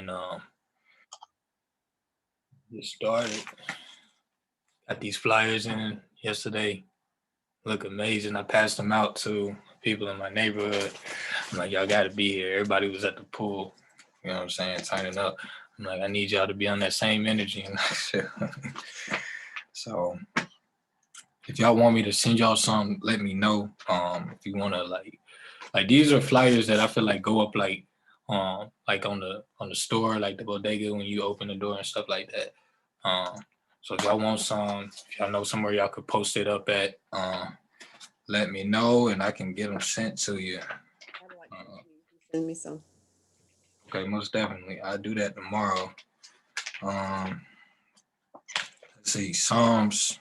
and get started. Got these flyers in yesterday. Look amazing. I passed them out to people in my neighborhood. I'm like, y'all got to be here. Everybody was at the pool. You know what I'm saying? Signing up. I'm like, I need y'all to be on that same energy and that shit. So if y'all want me to send y'all some, let me know. If you want to like these are flyers that I feel like go up like on the store, like the bodega when you open the door and stuff like that. So if y'all want some, if y'all know somewhere y'all could post it up at, let me know and I can get them sent to you. I'd like to send me some. Okay, most definitely. I'll do that tomorrow. Let's see, Psalms.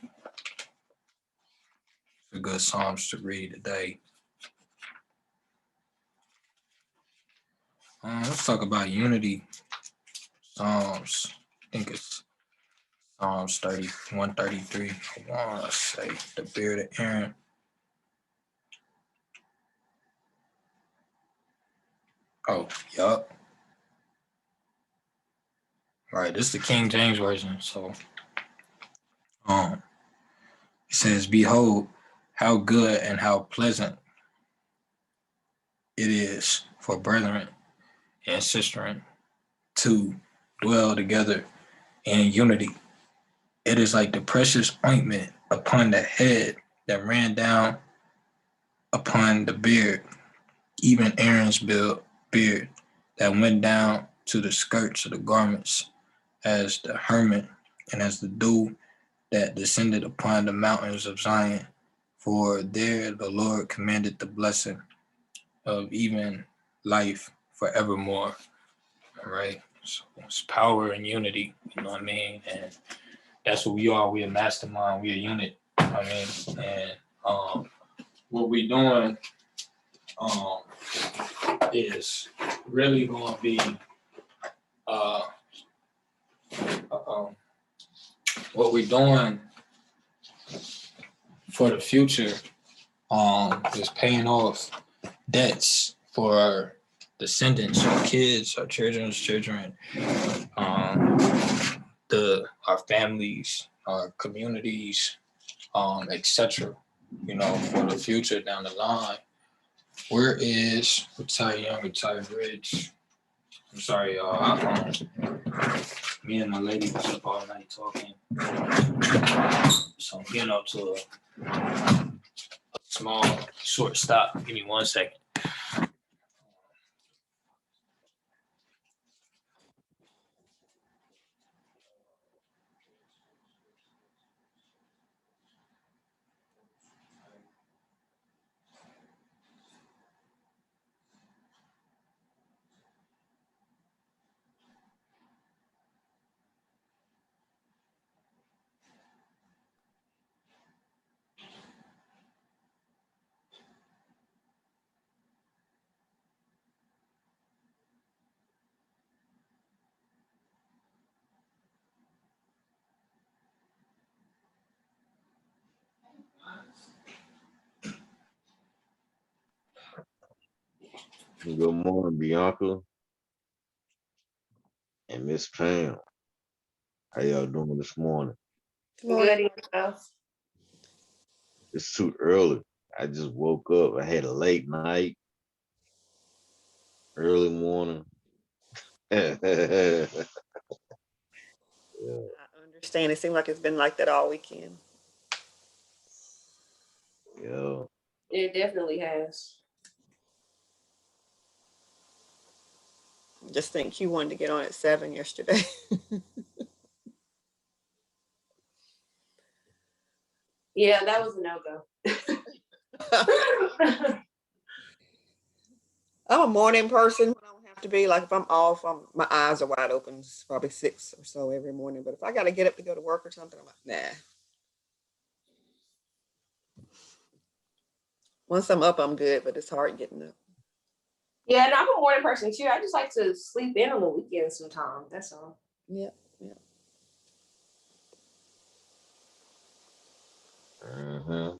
A good Psalms to read today. Let's talk about unity. Psalms. I think it's Psalms 133. I want to say the beard of Aaron. Oh, yup. Right, this is the King James Version. So, it says, "Behold, how good and how pleasant it is for brethren and sistren to dwell together in unity. It is like the precious ointment upon the head that ran down upon the beard, even Aaron's beard that went down to the skirts of the garments, as the hermit and as the dew that descended upon the mountains of Zion. For there the Lord commanded the blessing of even life forevermore." All right. So it's power and unity, you know what I mean? And that's what we are. We're a mastermind, we're a unit. You know what I mean? And what we're doing is really going to be what we're doing for the future is paying off debts for our descendants, our kids, our children's children, our families, our communities, etc. You know, for the future down the line. Where is Retire Young, Retire Rich? I'm sorry, y'all. Me and my lady was up all night talking. So I'm getting up to a small, short stop. Give me 1 second. Good morning, Bianca and Miss Pam. How y'all doing this morning? Good. It's too early. I just woke up. I had a late night, early morning. Yeah. I understand. It seems like it's been like that all weekend. Yeah. It definitely has. Just think you wanted to get on at 7 yesterday. Yeah, that was a no-go. I'm a morning person. I don't have to be like if I'm off, my eyes are wide open. It's probably 6 or so every morning. But if I got to get up to go to work or something, I'm like, nah. Once I'm up, I'm good, but it's hard getting up. Yeah, and I'm a morning person too. I just like to sleep in on the weekends sometimes. That's all. Yeah. Mm-hmm.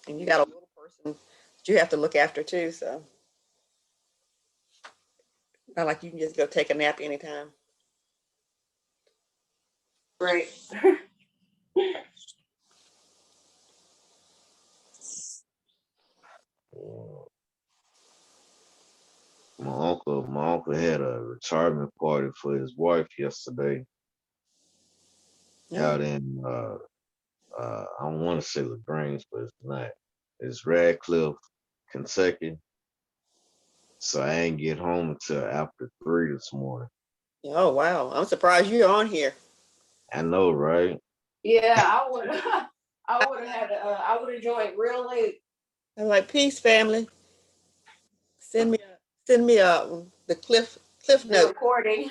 And you got a little person that you have to look after too. So Not like you can just go take a nap anytime. Right. Uh, my uncle had a retirement party for his wife yesterday Oh, out in I don't want to say LaGrange, but it's not. It's Radcliffe, Kentucky. So I ain't get home until after 3 this morning. oh wow. I'm surprised you're on here. I know, right? Yeah, I would. I would have had. I would have joined real late. I'm like, peace, family. Send me the cliff The note. recording.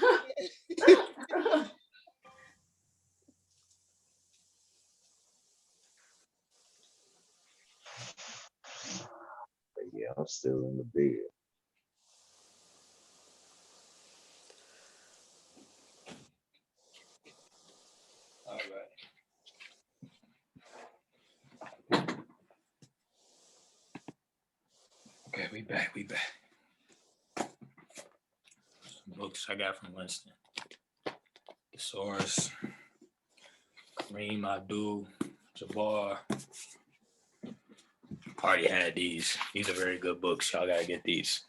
But yeah, I'm still in the bed. All right. Okay, we back. Some books I got from Winston. Thesaurus, Kareem Abdul Jabbar. Party had these. These are very good books. Y'all gotta get these.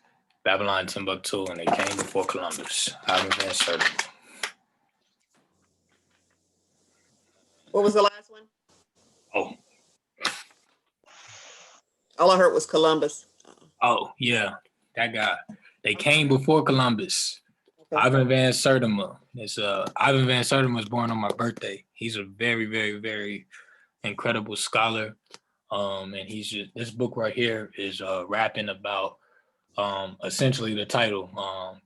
Babylon, Timbuktu, and they came before Columbus. Ivan Van Sertima. What was the last one? Oh, All I heard was Columbus. yeah, that guy. They came before Columbus. Okay. Ivan Van Sertima. It's Ivan Van Sertima was born on my birthday. He's a very, very, very incredible scholar. And he's just, this book right here is rapping about essentially the title,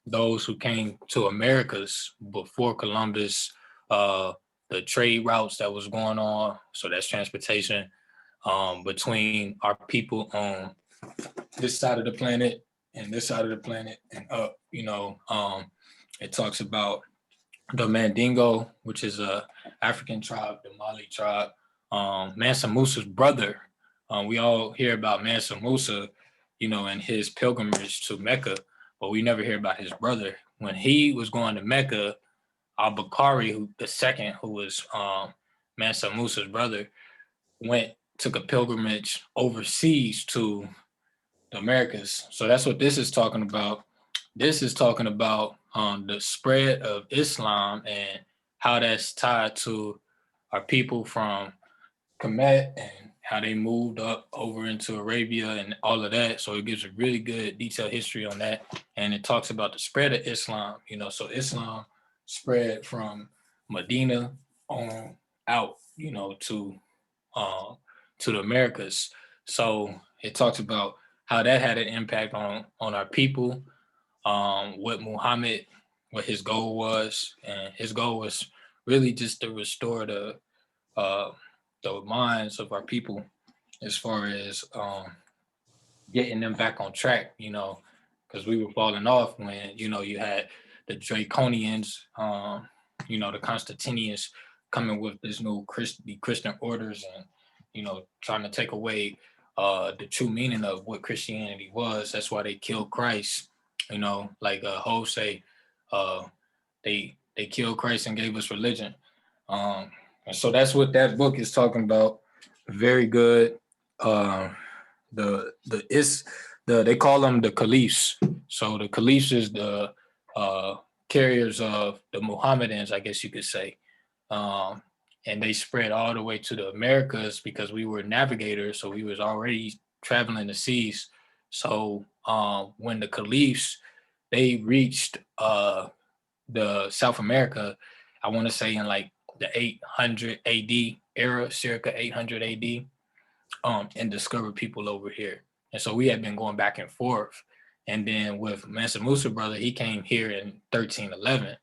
those who came to Americas before Columbus, the trade routes that was going on. So that's transportation between our people on this side of the planet and this side of the planet and up, it talks about the Mandingo, which is a African tribe, the Mali tribe. Mansa Musa's brother. We all hear about Mansa Musa, and his pilgrimage to Mecca, but we never hear about his brother. When he was going to Mecca, al-Bukhari, who was Mansa Musa's brother, took a pilgrimage overseas to the Americas. So that's what this is talking about. This is talking about the spread of Islam and how that's tied to our people from Kemet and how they moved up over into Arabia and all of that. So it gives a really good detailed history on that. And it talks about the spread of Islam, so Islam spread from Medina on out, to the Americas. So it talks about how that had an impact on our people, what his goal was, and his goal was really just to restore the minds of our people as far as getting them back on track, because we were falling off when, you had the Draconians, the Constantinians coming with this new Christian orders and, trying to take away the true meaning of what Christianity was. That's why they killed Christ, like Ho say, they killed Christ and gave us religion. And so that's what that book is talking about. Very good. They call them the caliphs. So the caliphs is the carriers of the Mohammedans, I guess you could say. And they spread all the way to the Americas because we were navigators, so we was already traveling the seas. So when the caliphs they reached the South America, I want to say in like the 800 AD era, circa 800 AD, and discovered people over here. And so we had been going back and forth. And then with Mansa Musa brother, he came here in 1311,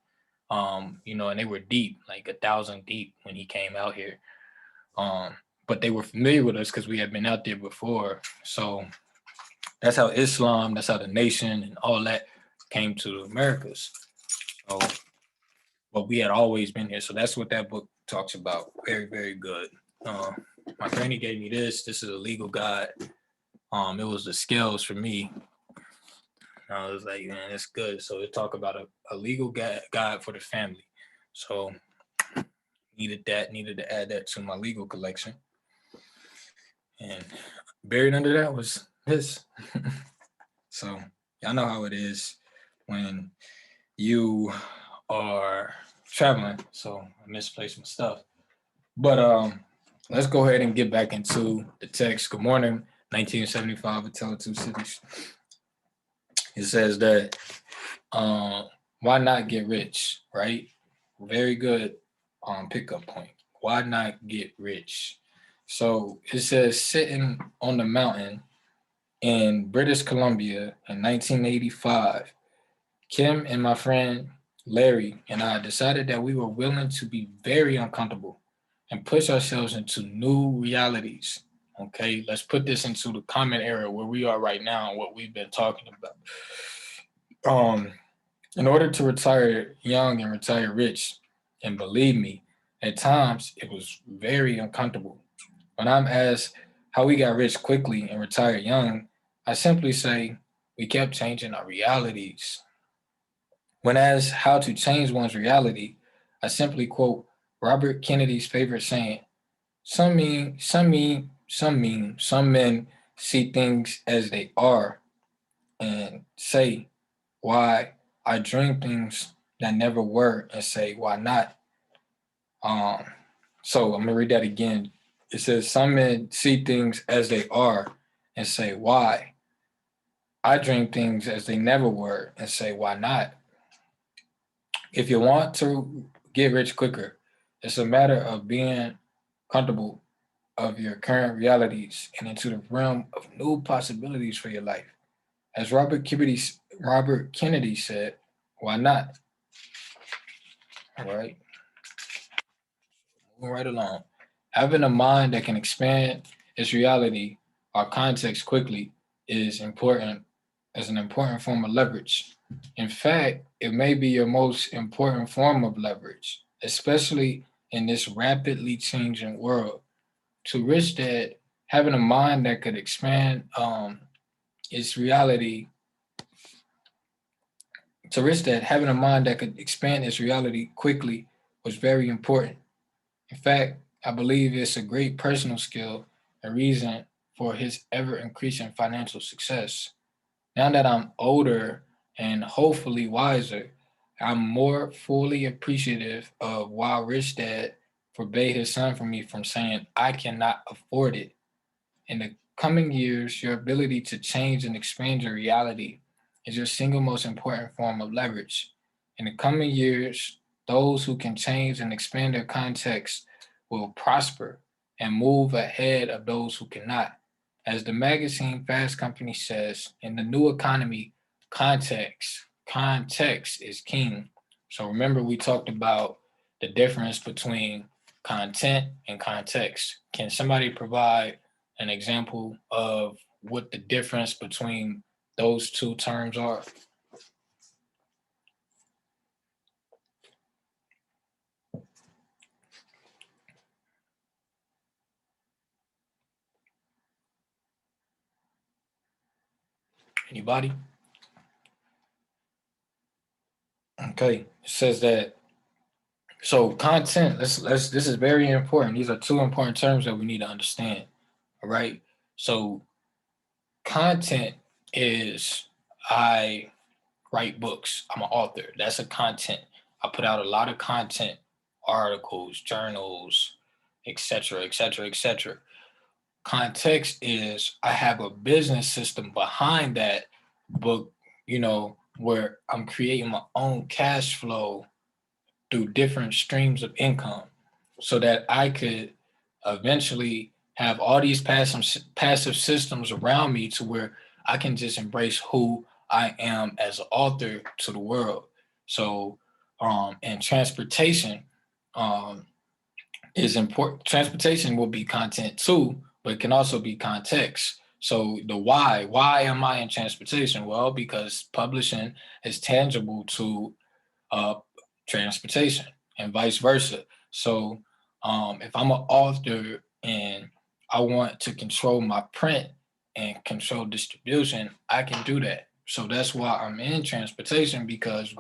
and they were deep, like 1,000 deep when he came out here. But they were familiar with us because we had been out there before. So that's how Islam, that's how the nation and all that came to the Americas. So, but we had always been here. So that's what that book talks about. Very, very good. My granny gave me this. This is a legal guide. It was the scales for me. And I was like, man, it's good. So it talk about a legal guide for the family. So needed to add that to my legal collection. And buried under that was this. So y'all know how it is when you are traveling. So I misplaced my stuff. But let's go ahead and get back into the text. Good morning, 1975 at Two Cities. It says that why not get rich, right? Very good pickup point. Why not get rich? So it says sitting on the mountain in British Columbia in 1985, Kim and my friend Larry and I decided that we were willing to be very uncomfortable and push ourselves into new realities. Okay, let's put this into the common era where we are right now and what we've been talking about. In order to retire young and retire rich, and believe me, at times it was very uncomfortable. When I'm asked how we got rich quickly and retired young, I simply say we kept changing our realities. When asked how to change one's reality, I simply quote Robert Kennedy's favorite saying: some men see things as they are and say, why? I dream things that never were and say, why not? Um, so I'm gonna read that again. It says, some men see things as they are and say, why? I dream things as they never were and say, why not? If you want to get rich quicker, it's a matter of being comfortable of your current realities and into the realm of new possibilities for your life. As Robert Kennedy said, why not? All right, moving right along. Having a mind that can expand its reality or context quickly is important as an important form of leverage. In fact, it may be your most important form of leverage, especially in this rapidly changing world. To Rich Dad, having a mind that could expand its reality, to Rich Dad, having a mind that could expand its reality quickly was very important. In fact, I believe it's a great personal skill and reason for his ever increasing financial success. Now that I'm older and hopefully wiser, I'm more fully appreciative of why Rich Dad forbade his son from me from saying, I cannot afford it. In the coming years, your ability to change and expand your reality is your single most important form of leverage. In the coming years, those who can change and expand their context will prosper and move ahead of those who cannot. As the magazine Fast Company says, in the new economy, context is king. So remember, we talked about the difference between content and context. Can somebody provide an example of what the difference between those two terms are? Anybody? Okay. It says that so content, let's this is very important. These are two important terms that we need to understand. All right. So content is I write books. I'm an author. That's a content. I put out a lot of content, articles, journals, etc., etc., etc. Context is I have a business system behind that book, where I'm creating my own cash flow through different streams of income so that I could eventually have all these passive systems around me to where I can just embrace who I am as an author to the world. So, and transportation is important. Transportation will be content too, but it can also be context. So the why am I in transportation? Well, because publishing is tangible to uh, transportation and vice versa. So if I'm an author and I want to control my print and control distribution, I can do that. So that's why I'm in transportation, because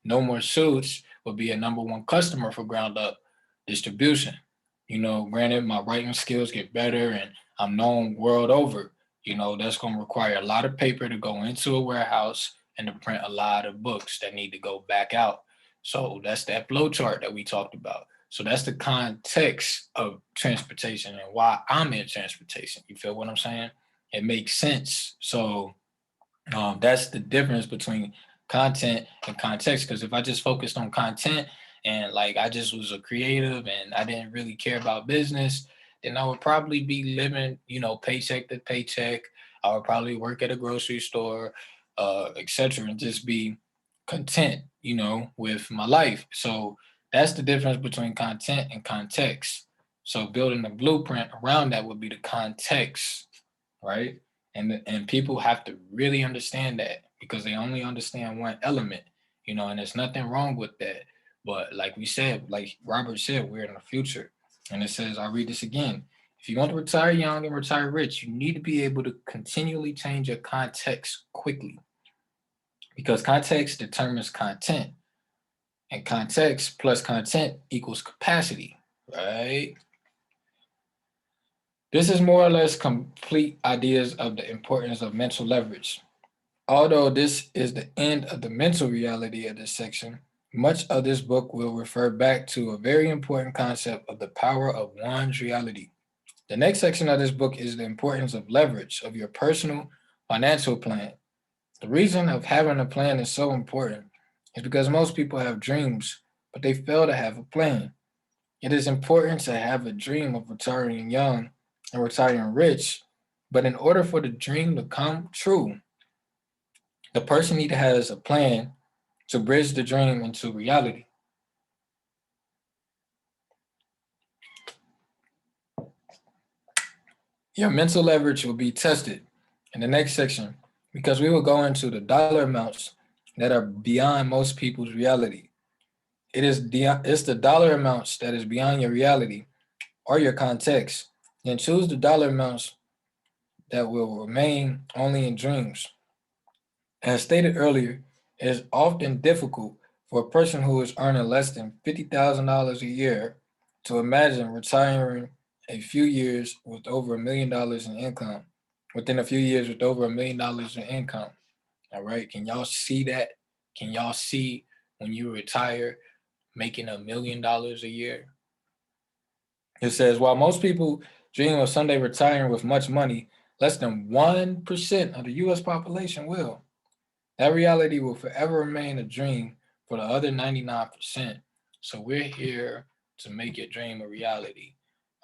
No More Suits will be a number one customer for ground up distribution. Granted, my writing skills get better and I'm known world over. That's going to require a lot of paper to go into a warehouse and to print a lot of books that need to go back out. So that's that flow chart that we talked about. So that's the context of transportation and why I'm in transportation. You feel what I'm saying? It makes sense. So that's the difference between content and context. Because if I just focused on content and like I just was a creative and I didn't really care about business, then I would probably be living, paycheck to paycheck. I would probably work at a grocery store, etc., and just be content, with my life. So that's the difference between content and context. So building a blueprint around that would be the context, right? And people have to really understand that, because they only understand one element, and there's nothing wrong with that. But like we said, like Robert said, we're in the future. And it says, I'll read this again. If you want to retire young and retire rich, you need to be able to continually change your context quickly, because context determines content, and context plus content equals capacity, right? This is more or less complete ideas of the importance of mental leverage. Although this is the end of the mental reality of this section, much of this book will refer back to a very important concept of the power of one's reality. The next section of this book is the importance of leverage of your personal financial plan. The reason of having a plan is so important is because most people have dreams, but they fail to have a plan. It is important to have a dream of retiring young and retiring rich, but in order for the dream to come true, the person need to have a plan to bridge the dream into reality. Your mental leverage will be tested in the next section, because we will go into the dollar amounts that are beyond most people's reality. It's the dollar amounts that is beyond your reality or your context. Then choose the dollar amounts that will remain only in dreams. As stated earlier, it is often difficult for a person who is earning less than $50,000 a year to imagine retiring a few years with over $1 million in income, within a few years with over $1 million in income. All right. Can y'all see that? Can y'all see when you retire making $1 million a year? It says, while most people dream of someday retiring with much money, less than 1% of the US population will. That reality will forever remain a dream for the other 99%. So we're here to make your dream a reality.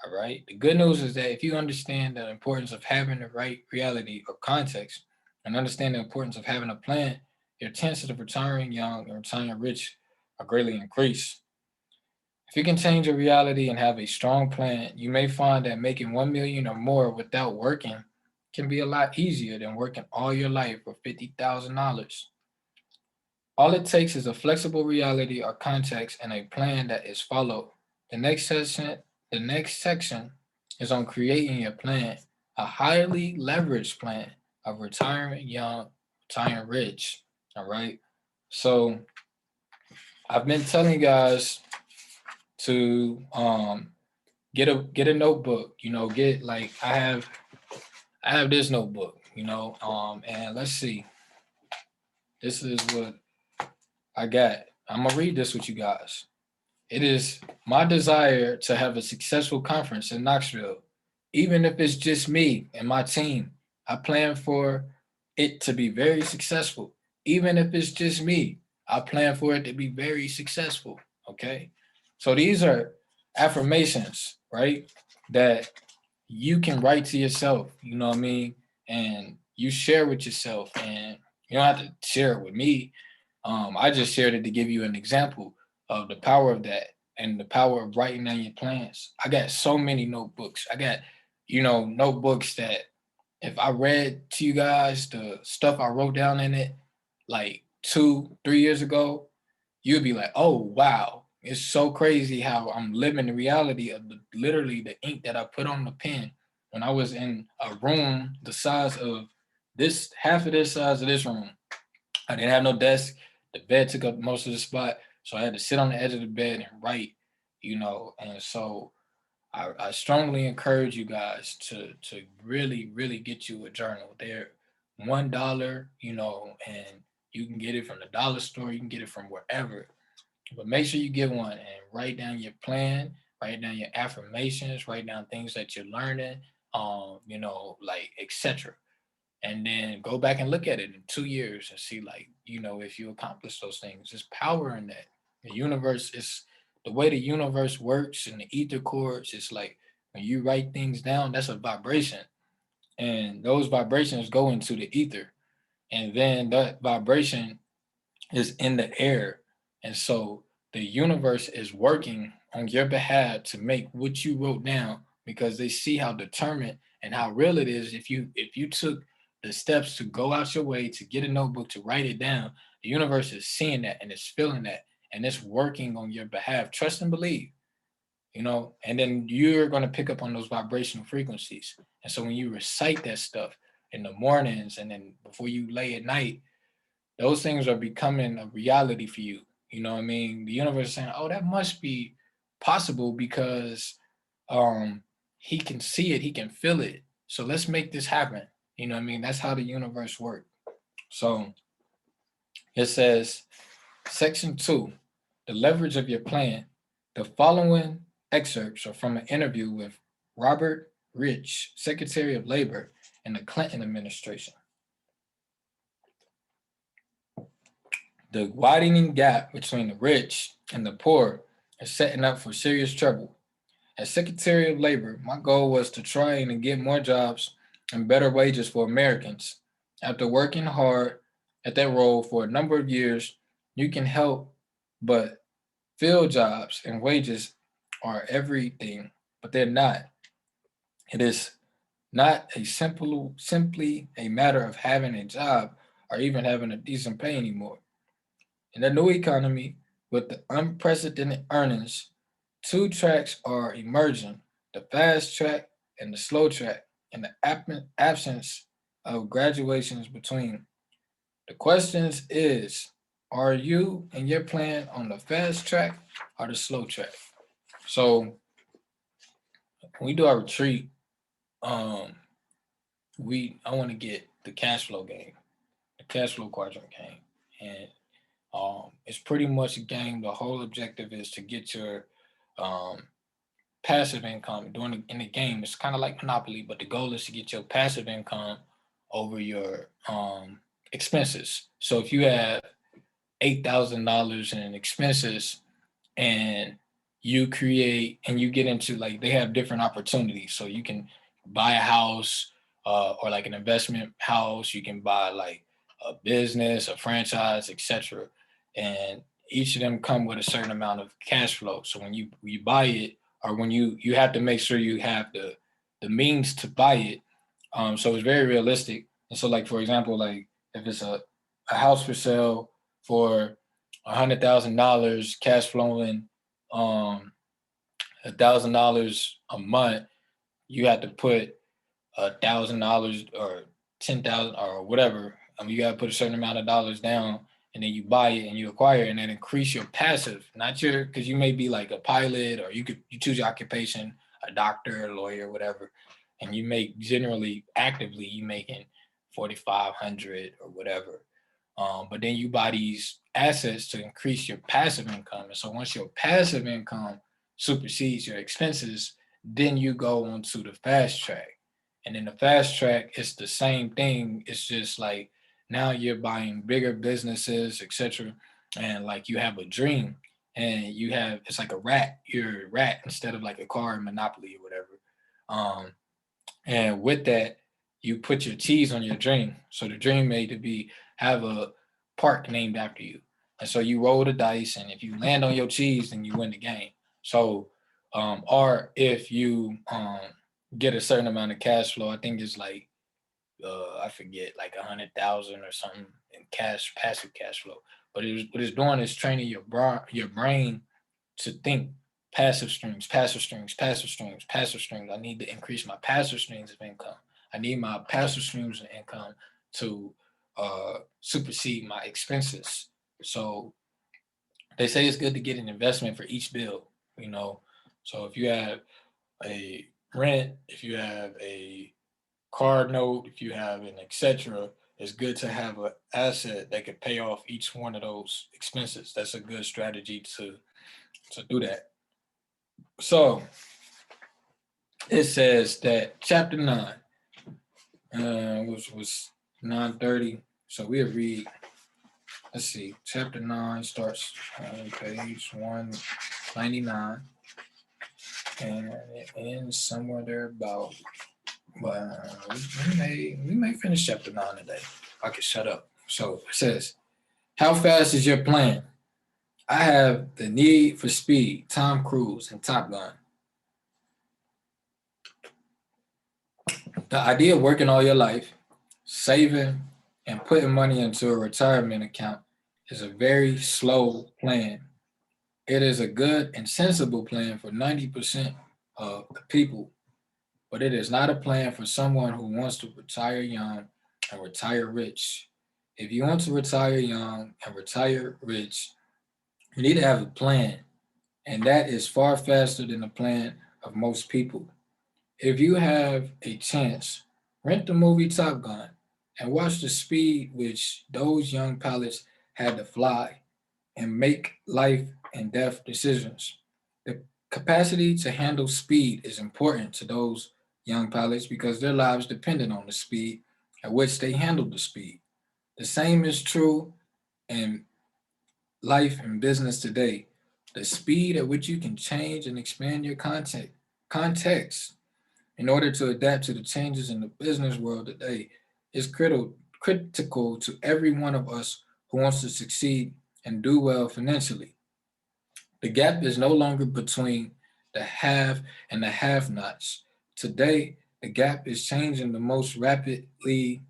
All right. The good news is that if you understand the importance of having the right reality or context, and understand the importance of having a plan, your chances of retiring young and retiring rich are greatly increased. If you can change your reality and have a strong plan, you may find that making 1 million or more without working can be a lot easier than working all your life for $50,000. All it takes is a flexible reality or context and a plan that is followed. The next section, the next section is on creating your plan, a highly leveraged plan of retiring young, retiring rich. All right. So I've been telling you guys to get a notebook, get like I have this notebook, and let's see. This is what I got. I'm gonna read this with you guys. It is my desire to have a successful conference in Knoxville. Even if it's just me and my team, I plan for it to be very successful. Even if it's just me, I plan for it to be very successful. Okay. So these are affirmations, right? That you can write to yourself, you know what I mean? And you share with yourself, and you don't have to share it with me. I just shared it to give you an example of the power of that and the power of writing down your plans. I got so many notebooks. I got, notebooks that if I read to you guys the stuff I wrote down in it like 2, 3 years ago, you'd be like, oh, wow. It's so crazy how I'm living the reality of literally the ink that I put on the pen when I was in a room the size of this half of this size of this room. I didn't have no desk. The bed took up most of the spot, so I had to sit on the edge of the bed and write, And so I strongly encourage you guys to really, really get you a journal. They're $1, and you can get it from the dollar store. You can get it from wherever. But make sure you get one and write down your plan, write down your affirmations, write down things that you're learning, like etc. And then go back and look at it in 2 years and see, like, if you accomplish those things. There's power in that. The universe is the way the universe works, and the ether chords. It's like when you write things down, that's a vibration, and those vibrations go into the ether, and then that vibration is in the air. And so the universe is working on your behalf to make what you wrote down, because they see how determined and how real it is. If you took the steps to go out your way to get a notebook to write it down, the universe is seeing that and it's feeling that, and it's working on your behalf. Trust and believe, and then you're going to pick up on those vibrational frequencies. And so when you recite that stuff in the mornings and then before you lay at night, those things are becoming a reality for you. You know what I mean? The universe is saying, oh, that must be possible because he can see it, he can feel it. So let's make this happen. You know what I mean? That's how the universe works. So it says, Section 2, the leverage of your plan. The following excerpts are from an interview with Robert Rich, Secretary of Labor in the Clinton administration. The widening gap between the rich and the poor is setting up for serious trouble. As Secretary of Labor, my goal was to try and get more jobs and better wages for Americans. After working hard at that role for a number of years, you can help but fill jobs and wages are everything, but they're not. It is not simply a matter of having a job or even having a decent pay anymore. In the new economy, with the unprecedented earnings, two tracks are emerging: the fast track and the slow track, and the absence of graduations between. The question is, are you and your plan on the fast track or the slow track? So when we do our retreat, um, I want to get the cash flow game, the cash flow quadrant game, and it's pretty much a game. The whole objective is to get your passive income in the game. It's kind of like Monopoly, but the goal is to get your passive income over your expenses. So if you have $8,000 in expenses and you create and you get into, like, they have different opportunities. So you can buy a house or like an investment house. You can buy like a business, a franchise, etc. And each of them come with a certain amount of cash flow. So when you buy it, or when you have to make sure you have the means to buy it. So it's very realistic. And so, like, for example, like if it's a house for sale for $100,000, cash flowing $1,000 a month, you have to put $1,000 or 10,000 or whatever. You got to put a certain amount of dollars down, and then you buy it and you acquire it, and then increase your passive, not your, because you may be like a pilot, or you choose your occupation, a doctor, a lawyer, whatever, and you make generally actively you making 4,500 or whatever. But then you buy these assets to increase your passive income. And so once your passive income supersedes your expenses, then you go on to the fast track. And in the fast track, it's the same thing. It's just like now you're buying bigger businesses, etc. And like you have a dream, and it's like a rat. You're a rat instead of like a car in Monopoly or whatever. And with that, you put your cheese on your dream. So the dream made to be have a park named after you. And so you roll the dice, and if you land on your cheese, then you win the game. So, or if you get a certain amount of cash flow, I think it's like I forget, like 100,000 or something in passive cash flow. But what it's doing is training your brain to think passive streams, passive streams, passive streams, passive streams. I need to increase my passive streams of income. I need my passive streams of income to supersede my expenses. So they say it's good to get an investment for each bill, you know. So if you have a rent, if you have a card note, if you have an etc., it's good to have an asset that can pay off each one of those expenses. That's a good strategy to do that. So it says that chapter 9, which was 9:30. So we'll read, let's see, chapter 9 starts on page 199 and it ends somewhere there about, well, we may finish chapter 9 today. I can shut up. So it says, how fast is your plan? I have the need for speed, Tom Cruise and Top Gun. The idea of working all your life, saving, and putting money into a retirement account is a very slow plan. It is a good and sensible plan for 90% of the people, but it is not a plan for someone who wants to retire young and retire rich. If you want to retire young and retire rich, you need to have a plan, and that is far faster than the plan of most people. If you have a chance, rent the movie Top Gun and watch the speed which those young pilots had to fly and make life and death decisions. The capacity to handle speed is important to those young pilots because their lives depended on the speed at which they handled the speed. The same is true in life and business today. The speed at which you can change and expand your context in order to adapt to the changes in the business world today is critical to every one of us who wants to succeed and do well financially. The gap is no longer between the have and the have nots. Today, the gap is changing the most rapidly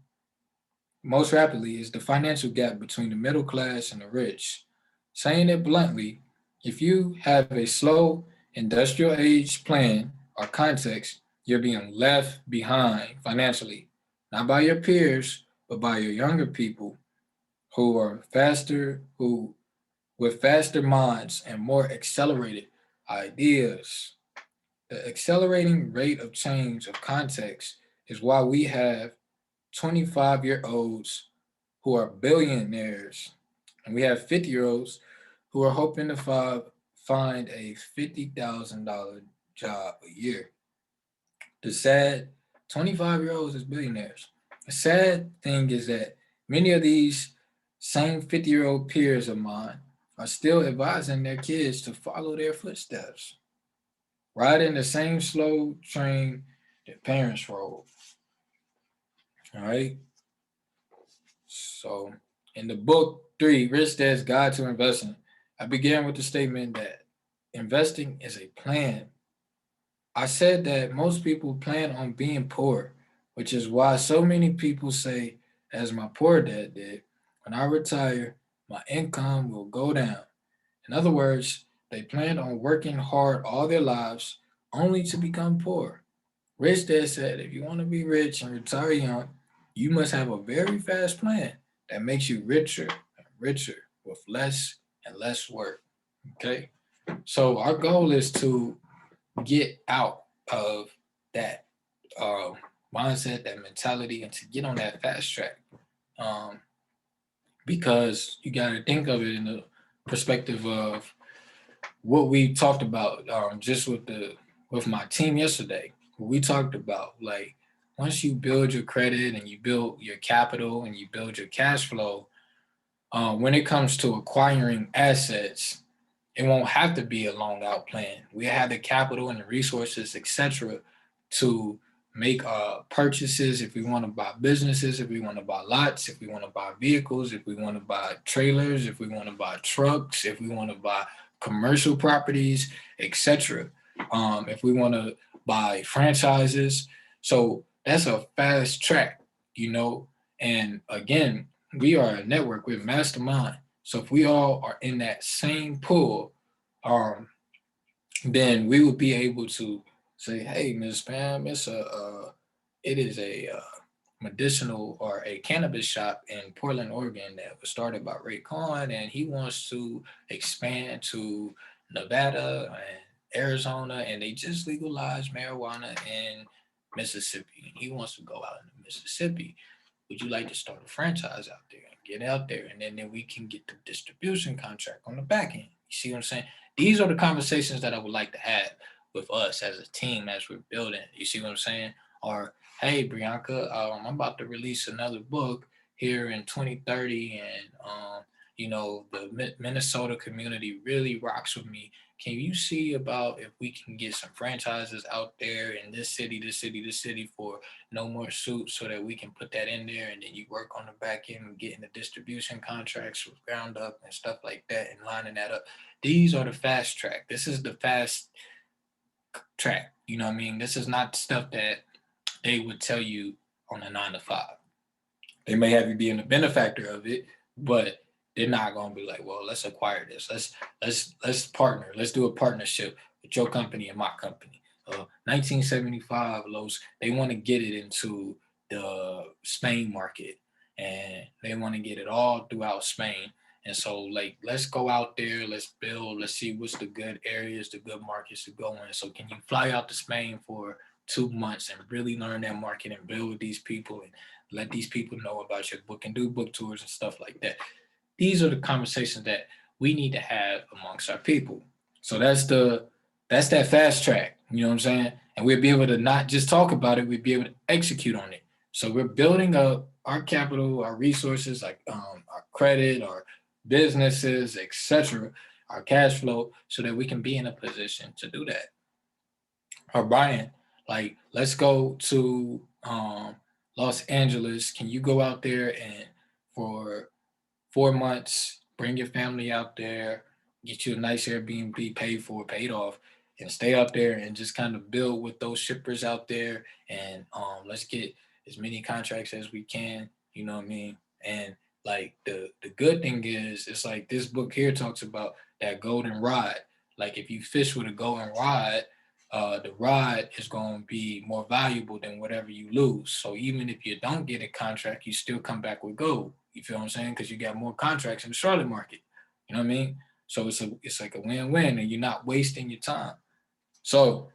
is the financial gap between the middle class and the rich. Saying it bluntly, if you have a slow industrial age plan or context, you're being left behind financially, not by your peers, but by your younger people who are faster, who with faster minds and more accelerated ideas. The accelerating rate of change of context is why we have 25-year-olds who are billionaires, and we have 50-year-olds who are hoping to find a $50,000 job a year. The sad 25-year-olds is billionaires. The sad thing is that many of these same 50-year-old peers of mine are still advising their kids to follow their footsteps, riding the same slow train their parents rode. All right. So in the book 3, Rich Dad's Guide to Investing, I began with the statement that investing is a plan. I said that most people plan on being poor, which is why so many people say, as my poor dad did, when I retire, my income will go down. In other words, they plan on working hard all their lives only to become poor. Rich Dad said, if you want to be rich and retire young, you must have a very fast plan that makes you richer and richer with less and less work. Okay. So our goal is to get out of that uh, mindset, that mentality, and to get on that fast track. Um, because you got to think of it in the perspective of what we talked about just with my team yesterday. We talked about like once you build your credit and you build your capital and you build your cash flow, when it comes to acquiring assets, it won't have to be a long out plan. We have the capital and the resources, etc., to make purchases if we want to buy businesses, if we want to buy lots, if we want to buy vehicles, if we want to buy trailers, if we want to buy trucks, if we want to buy commercial properties, etc. If we want to buy franchises. So that's a fast track, you know. And again, we are a network with mastermind. So if we all are in that same pool, um, then we would be able to say, "Hey, Miss Pam, it is a medicinal or a cannabis shop in Portland, Oregon that was started by Ray Khan, and he wants to expand to Nevada and Arizona, and they just legalized marijuana in Mississippi. He wants to go out into Mississippi. Would you like to start a franchise out there and get out there, and then we can get the distribution contract on the back end? You see what I'm saying? These are the conversations that I would like to have with us as a team as we're building. You see what I'm saying? Or hey, Bianca, I'm about to release another book here in 2030, and the Minnesota community really rocks with me. Can you see about if we can get some franchises out there in this city, this city, this city for no more suits, so that we can put that in there, and then you work on the back end and getting the distribution contracts with ground up and stuff like that and lining that up. These are the fast track. This is the fast track. You know what I mean? This is not stuff that they would tell you on a 9 to 5. They may have you being a benefactor of it, but they're not gonna be like, well, let's acquire this. Let's partner. Let's do a partnership with your company and my company. 1975, Los, they want to get it into the Spain market, and they want to get it all throughout Spain. And so, like, let's go out there, let's build, let's see what's the good areas, the good markets to go in. So, can you fly out to Spain for 2 months and really learn that market and build with these people and let these people know about your book and do book tours and stuff like that? These are the conversations that we need to have amongst our people. So that's that fast track. You know what I'm saying? And we'll be able to not just talk about it, we'll be able to execute on it. So we're building up our capital, our resources, like our credit, our businesses, etc., our cash flow, so that we can be in a position to do that. Or Brian, like, let's go to Los Angeles. Can you go out there and for 4 months, bring your family out there, get you a nice Airbnb paid off, and stay out there and just kind of build with those shippers out there, and let's get as many contracts as we can. You know what I mean? And like the good thing is, it's like this book here talks about that golden rod. Like if you fish with a golden rod, the rod is going to be more valuable than whatever you lose. So even if you don't get a contract, you still come back with gold. You feel what I'm saying? Because you got more contracts in the Charlotte market. You know what I mean? So it's like a win-win, and you're not wasting your time. So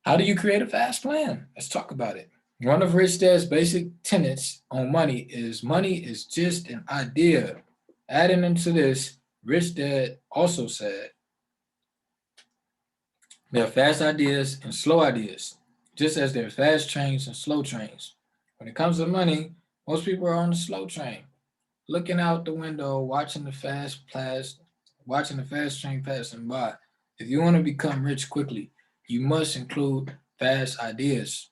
how do you create a fast plan? Let's talk about it. One of Rich Dad's basic tenets on money is just an idea. Adding into this, Rich Dad also said, there are fast ideas and slow ideas, just as there are fast trains and slow trains. When it comes to money, most people are on the slow train, looking out the window, watching the fast train passing by. If you want to become rich quickly, you must include fast ideas.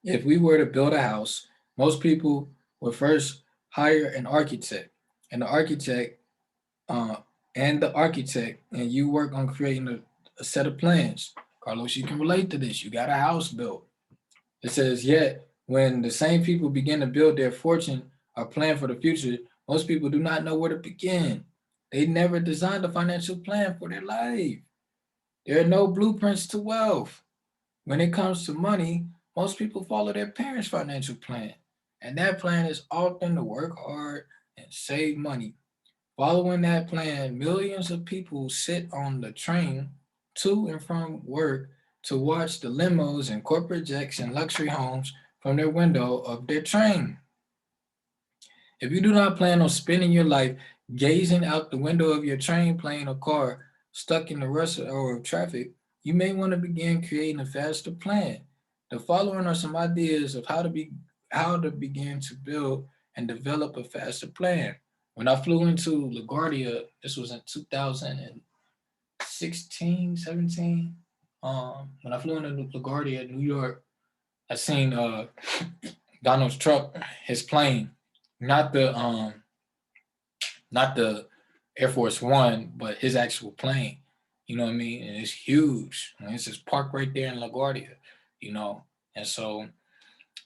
If we were to build a house, most people would first hire an architect, and the architect, uh, and you work on creating a set of plans. Carlos, you can relate to this. You got a house built. It says, yet when the same people begin to build their fortune or plan for the future, most people do not know where to begin. They never designed a financial plan for their life. There are no blueprints to wealth. When it comes to money, most people follow their parents' financial plan. And that plan is often to work hard and save money. Following that plan, millions of people sit on the train to and from work to watch the limos and corporate jets and luxury homes from their window of their train. If you do not plan on spending your life gazing out the window of your train, plane, or car stuck in the rush hour of traffic, you may want to begin creating a faster plan. The following are some ideas of how to begin to build and develop a faster plan. When I flew into LaGuardia, this was in 2016, 17. When I flew into LaGuardia, New York, I seen Donald Trump, his plane, not the Air Force One, but his actual plane. You know what I mean? And it's huge. And it's just parked right there in LaGuardia, you know. And so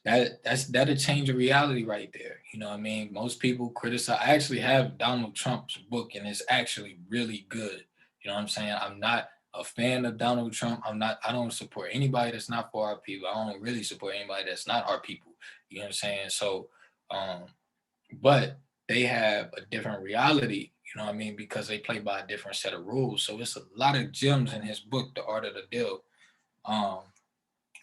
that'll change the reality right there. You know what I mean? Most people criticize. I actually have Donald Trump's book, and it's actually really good. You know what I'm saying? I'm not a fan of Donald Trump. I don't support anybody that's not for our people. I don't really support anybody that's not our people. You know what I'm saying? So, but they have a different reality, you know what I mean? Because they play by a different set of rules. So it's a lot of gems in his book, The Art of the Deal.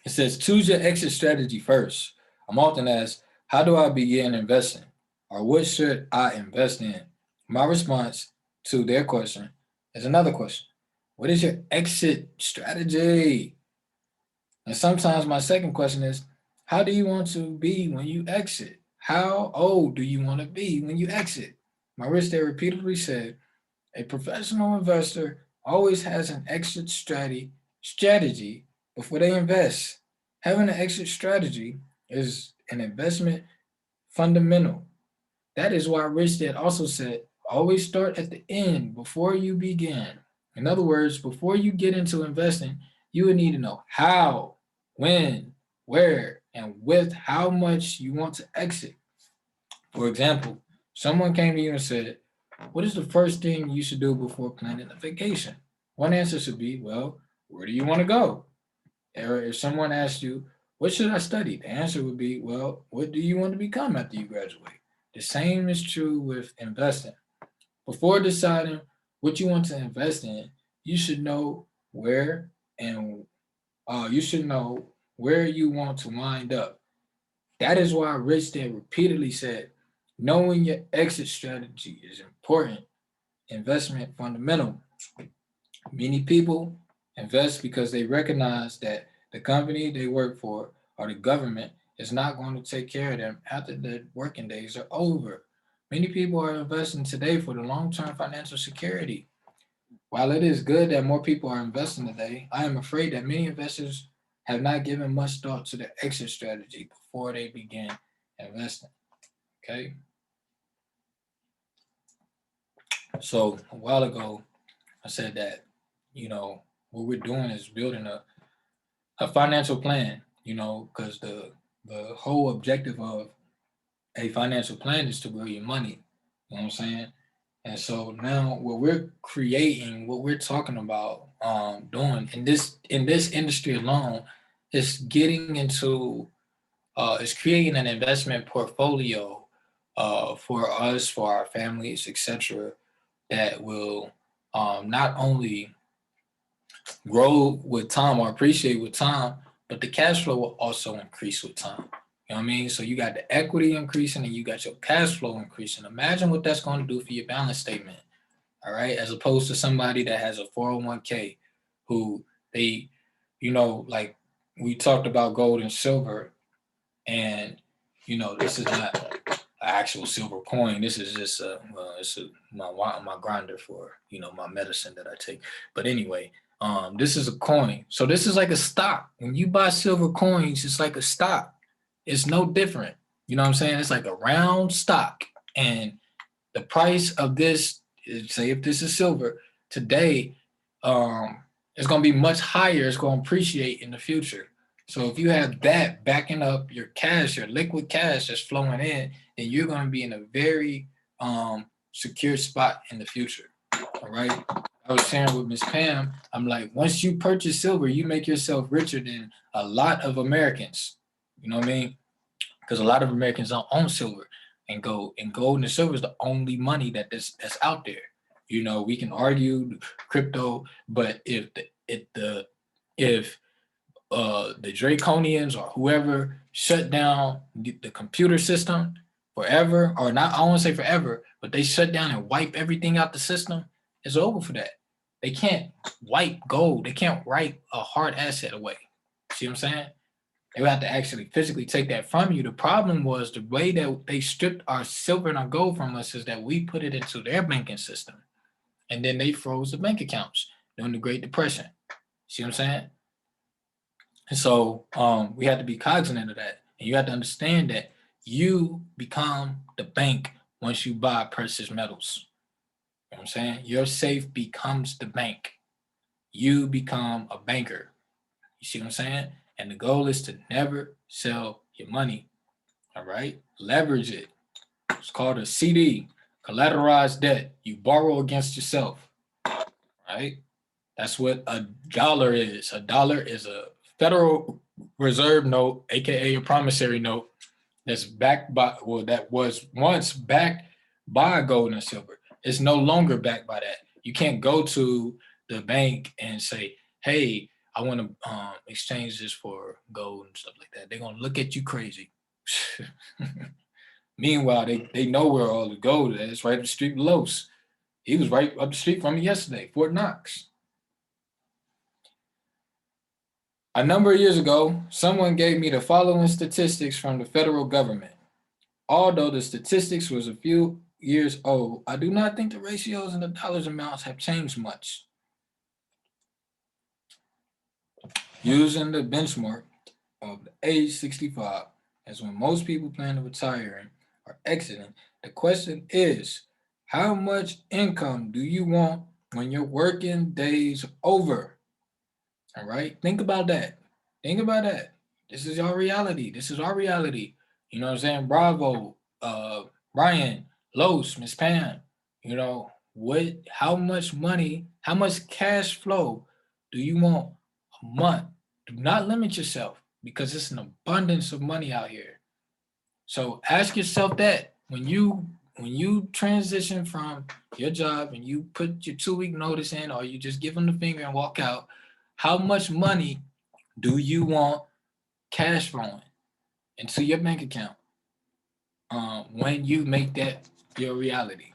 It says, choose your exit strategy first. I'm often asked, how do I begin investing? Or what should I invest in? My response to their question is another question. What is your exit strategy? And sometimes my second question is, how do you want to be when you exit? How old do you want to be when you exit? My rich dad repeatedly said, a professional investor always has an exit strategy before they invest. Having an exit strategy is an investment fundamental. That is why Rich Dad also said, always start at the end before you begin. In other words, before you get into investing, you would need to know how, when, where, and with how much you want to exit. For example, someone came to you and said, what is the first thing you should do before planning a vacation? One answer should be, well, where do you want to go? Or if someone asked you, what should I study? The answer would be, well, what do you want to become after you graduate? The same is true with investing. Before deciding what you want to invest in, you should know where and you should know where you want to wind up. That is why Rich Dad repeatedly said, knowing your exit strategy is important. Investment fundamental. Many people invest because they recognize that the company they work for or the government is not going to take care of them after the working days are over. Many people are investing today for the long-term financial security. While it is good that more people are investing today, I am afraid that many investors have not given much thought to the exit strategy before they begin investing. Okay. So a while ago, I said that, what we're doing is building a financial plan, because the whole objective of a financial plan is to grow your money. You know what I'm saying? And so now what we're creating, what we're talking about doing in this industry alone is getting into is creating an investment portfolio for us, for our families, etc., that will not only grow with time or appreciate with time, but the cash flow will also increase with time. You know what I mean? So you got the equity increasing and you got your cash flow increasing. Imagine what that's going to do for your balance statement. All right. As opposed to somebody that has a 401k who they, like we talked about gold and silver, and this is not an actual silver coin. This is just my grinder for my medicine that I take. But anyway, this is a coin. So this is like a stock. When you buy silver coins, it's like a stock. It's no different. You know what I'm saying? It's like a round stock, and the price of this, say if this is silver today, it's going to be much higher. It's going to appreciate in the future. So if you have that backing up your cash, your liquid cash that's flowing in, then you're going to be in a very secure spot in the future. All right. I was sharing with Miss Pam, I'm like, once you purchase silver, you make yourself richer than a lot of Americans. You know what I mean? Because a lot of Americans don't own silver and gold. And gold and silver is the only money that's out there. We can argue crypto, but if the Draconians or whoever shut down the computer system forever, or not, I won't say forever, but they shut down and wipe everything out the system, it's over for that. They can't wipe gold. They can't wipe a hard asset away. See what I'm saying? They would have to actually physically take that from you. The problem was the way that they stripped our silver and our gold from us is that we put it into their banking system. And then they froze the bank accounts during the Great Depression. See what I'm saying? And so we have to be cognizant of that. And you have to understand that you become the bank once you buy precious metals. You know what I'm saying? Your safe becomes the bank. You become a banker. You see what I'm saying? And the goal is to never sell your money. All right? Leverage it. It's called a CD, collateralized debt. You borrow against yourself. Right? That's what a dollar is. A dollar is a Federal Reserve note, aka a promissory note, that's backed by, well, that was once backed by gold and silver. It's no longer backed by that. You can't go to the bank and say, hey, I want to exchange this for gold and stuff like that. They're gonna look at you crazy. Meanwhile, they know where all the gold is. It's right up the street with Los. He was right up the street from me yesterday, Fort Knox. A number of years ago, someone gave me the following statistics from the federal government. Although the statistics was a few years old, I do not think the ratios and the dollars amounts have changed much. Using the benchmark of the age 65 as when most people plan to retire or exiting, the question is, how much income do you want when your working days are over? All right, think about that. Think about that. This is your reality. This is our reality. You know what I'm saying? Bravo, Brian, Los, Miss Pam. You know what? How much money? How much cash flow do you want a month? Do not limit yourself because it's an abundance of money out here. So ask yourself that when you transition from your job and you put your 2 week notice in, or you just give them the finger and walk out, how much money do you want cash flowing into your bank account when you make that your reality?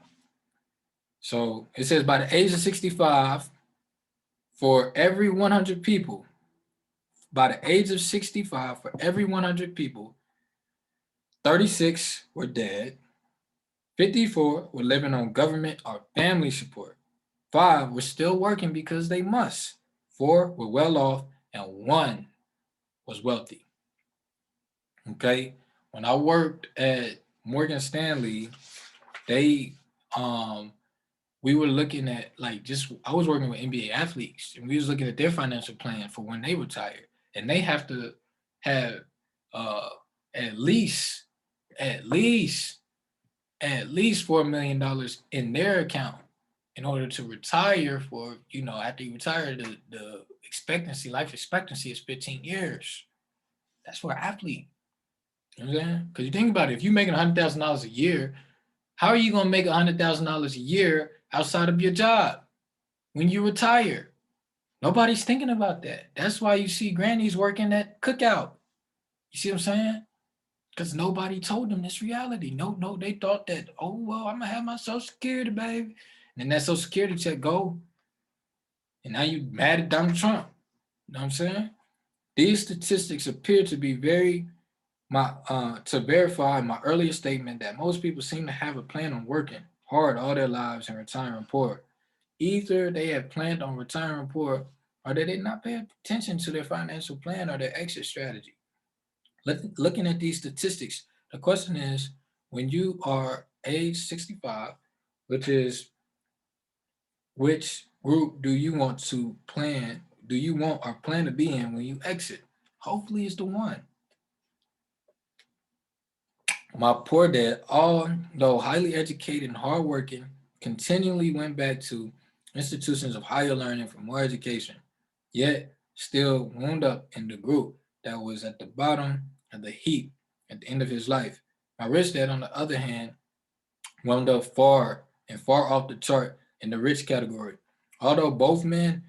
So it says by the age of 65, for every 100 people, by the age of 65, for every 100 people, 36 were dead, 54 were living on government or family support, 5 were still working because they must, 4 were well off, and 1 was wealthy. Okay, when I worked at Morgan Stanley, they we were looking at I was working with NBA athletes, and we was looking at their financial plan for when they retire, and they have to have uh at least at least $4 million in their account in order to retire for, after you retire, the life expectancy is 15 years. That's for an athlete. You know what I'm saying? Because you think about it, if you're making $100,000 a year, how are you going to make $100,000 a year outside of your job when you retire? Nobody's thinking about that. That's why you see grannies working at cookout. You see what I'm saying? Because nobody told them this reality. No, they thought that, oh, well, I'm going to have my Social Security, baby. And then that Social Security check go, and now you mad at Donald Trump. You know what I'm saying? These statistics appear to be to verify my earlier statement that most people seem to have a plan on working hard all their lives and retiring poor. Either they have planned on retiring poor, or they did not pay attention to their financial plan or their exit strategy. Looking at these statistics, the question is, when you are age 65, which group do you want or plan to be in when you exit? Hopefully it's the one. My poor dad, although highly educated and hardworking, continually went back to institutions of higher learning for more education, yet still wound up in the group that was at the bottom of the heap at the end of his life. My rich dad, on the other hand, wound up far off the chart in the rich category. Although both men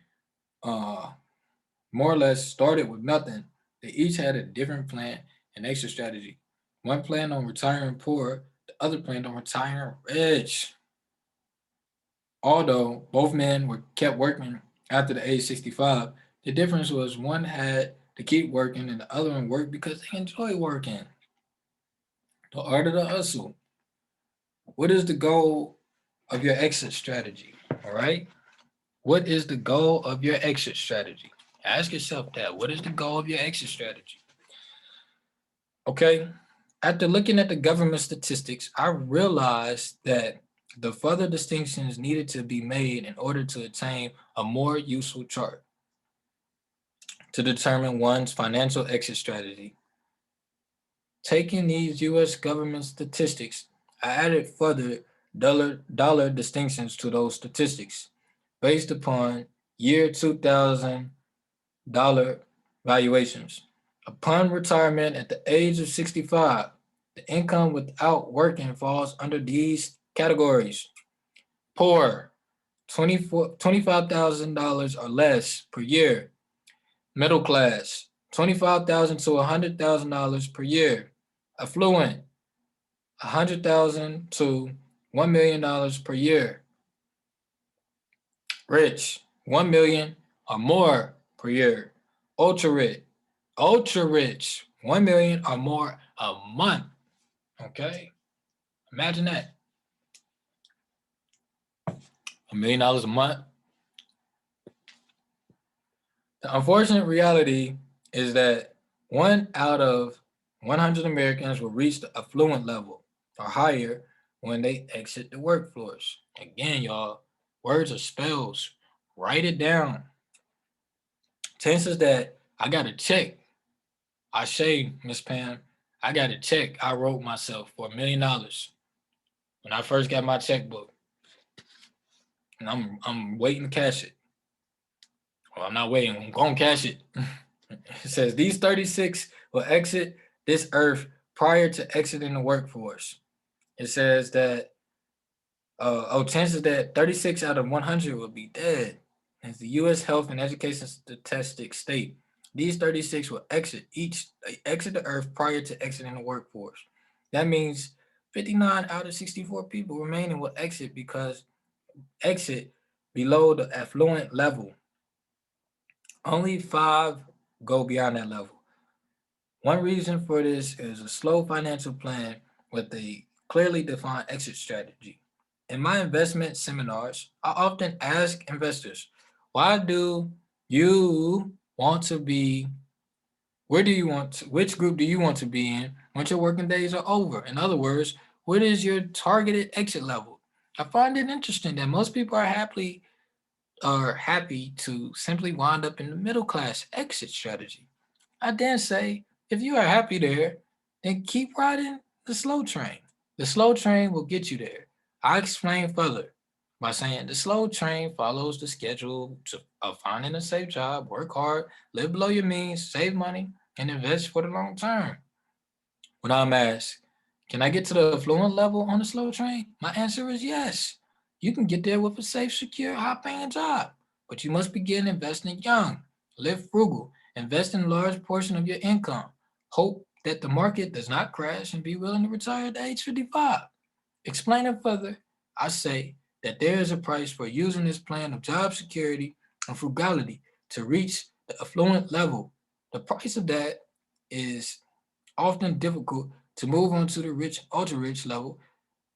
more or less started with nothing, they each had a different plan and exit strategy. One planned on retiring poor, the other planned on retiring rich. Although both men kept working after the age 65, the difference was one had to keep working and the other one worked because they enjoy working. The art of the hustle. What is the goal of your exit strategy? All right. What is the goal of your exit strategy? Ask yourself that. What is the goal of your exit strategy? Okay. After looking at the government statistics, I realized that the further distinctions needed to be made in order to attain a more useful chart to determine one's financial exit strategy. Taking these U.S. government statistics, I added further dollar distinctions to those statistics based upon year 2000 dollar valuations. Upon retirement at the age of 65, the income without working falls under these categories. Poor, $25,000 or less per year. Middle class, $25,000 to $100,000 per year. Affluent, $100,000 to $1 million per year. Rich, 1 million or more per year. Ultra rich, 1 million or more a month. Okay, imagine that, $1 million a month. The unfortunate reality is that 1 out of 100 Americans will reach the affluent level or higher when they exit the workforce. Again, y'all, words are spells. Write it down. Chances that I got a check. I say, Miss Pam, I got a check I wrote myself for $1 million when I first got my checkbook, and I'm waiting to cash it. Well, I'm not waiting. I'm gonna cash it. It says these 36 will exit this earth prior to exiting the workforce. It says that chances that 36 out of 100 will be dead. As the U.S. Health and Education Statistics state, these 36 will exit the earth prior to exiting the workforce. That means 59 out of 64 people remaining will exit below the affluent level. Only 5 go beyond that level. One reason for this is a slow financial plan with a clearly defined exit strategy. In my investment seminars, I often ask investors, why do you want to be, which group do you want to be in once your working days are over? In other words, what is your targeted exit level? I find it interesting that most people are happy to simply wind up in the middle class exit strategy. I then say, if you are happy there, then keep riding the slow train. The slow train will get you there. I explain further by saying the slow train follows the schedule of finding a safe job, work hard, live below your means, save money, and invest for the long term. When I'm asked, can I get to the affluent level on the slow train? My answer is yes. You can get there with a safe, secure, high-paying job, but you must begin investing young, live frugal, invest in a large portion of your income, hope that the market does not crash, and be willing to retire at age 55. Explaining further, I say that there is a price for using this plan of job security and frugality to reach the affluent level. The price of that is often difficult to move on to the rich, ultra rich level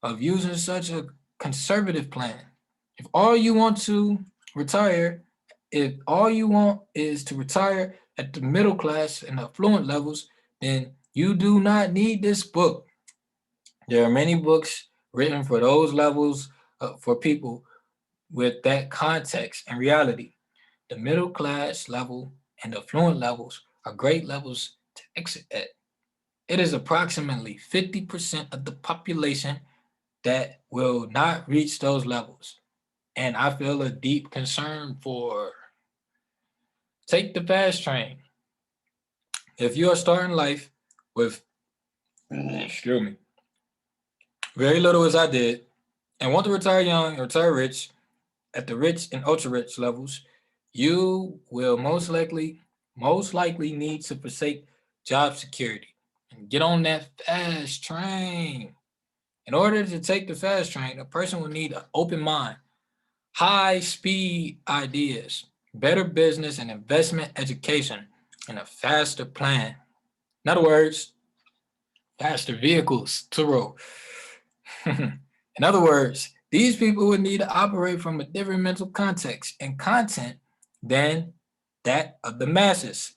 of using such a conservative plan. If all you want to retire, if all you want is to retire at the middle class and affluent levels, then you do not need this book. There are many books written for those levels for people with that context and reality. The middle class level and the affluent levels are great levels to exit at. It is approximately 50% of the population that will not reach those levels. And I feel a deep concern for take the fast train. If you are starting life with, excuse me, very little as I did, and want to retire young or retire rich at the rich and ultra rich levels, you will most likely need to forsake job security and get on that fast train. In order to take the fast train, a person will need an open mind, high speed ideas, better business and investment education, and a faster plan. In other words, faster vehicles to roll. In other words, these people would need to operate from a different mental context and content than that of the masses.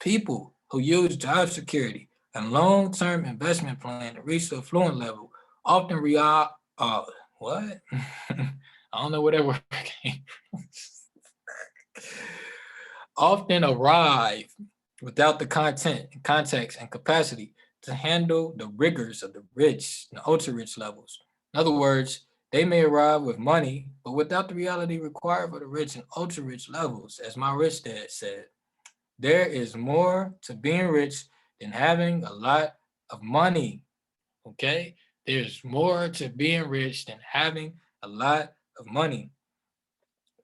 People who use job security and long-term investment plan to reach the affluent level often what? I don't know where that word came from. Often arrive without the content, context, and capacity to handle the rigors of the rich and ultra rich levels. In other words, They may arrive with money, but without the reality required for the rich and ultra rich levels. As my rich dad said, there is more to being rich than having a lot of money. Okay? There's more to being rich than having a lot of money.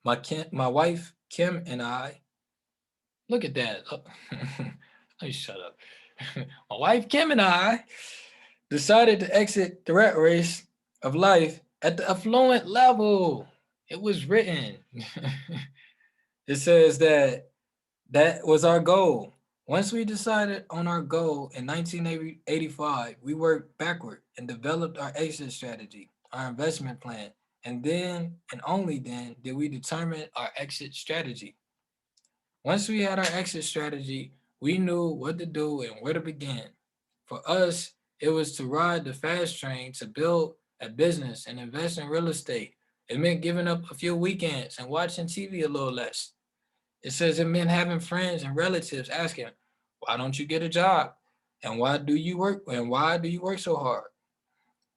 My wife Kim and I, look at that. Let me shut up. My wife Kim and I decided to exit the rat race of life at the affluent level. It was written. It says that was our goal. Once we decided on our goal in 1985, we worked backward and developed our exit strategy, our investment plan, and then and only then did we determine our exit strategy. Once we had our exit strategy, we knew what to do and where to begin. For us, it was to ride the fast train to build a business and invest in real estate. It meant giving up a few weekends and watching TV a little less. It says it meant having friends and relatives asking, why don't you get a job? And why do you work so hard?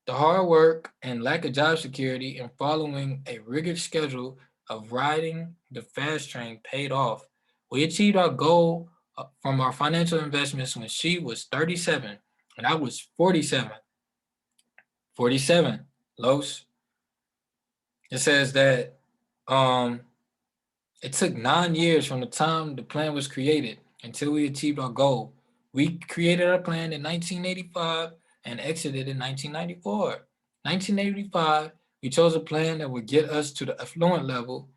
The hard work and lack of job security and following a rigid schedule of riding the fast train paid off. We achieved our goal from our financial investments when she was 37 and I was 47. 47, Los. It says that um, it took 9 years from the time the plan was created until we achieved our goal. We created our plan in 1985 and exited in 1994. 1985, we chose a plan that would get us to the affluent level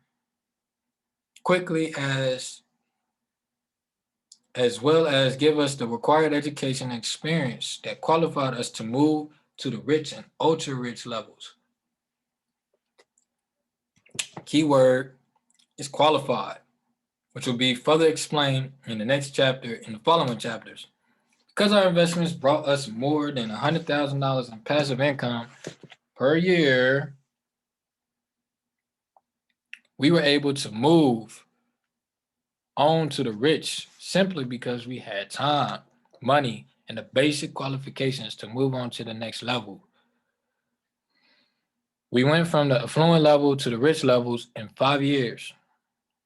quickly as well as give us the required education and experience that qualified us to move to the rich and ultra rich levels. Keyword is qualified, which will be further explained in the next chapter in the following chapters. Because our investments brought us more than $100,000 in passive income per year, we were able to move on to the rich simply because we had time, money, and the basic qualifications to move on to the next level. We went from the affluent level to the rich levels in 5 years.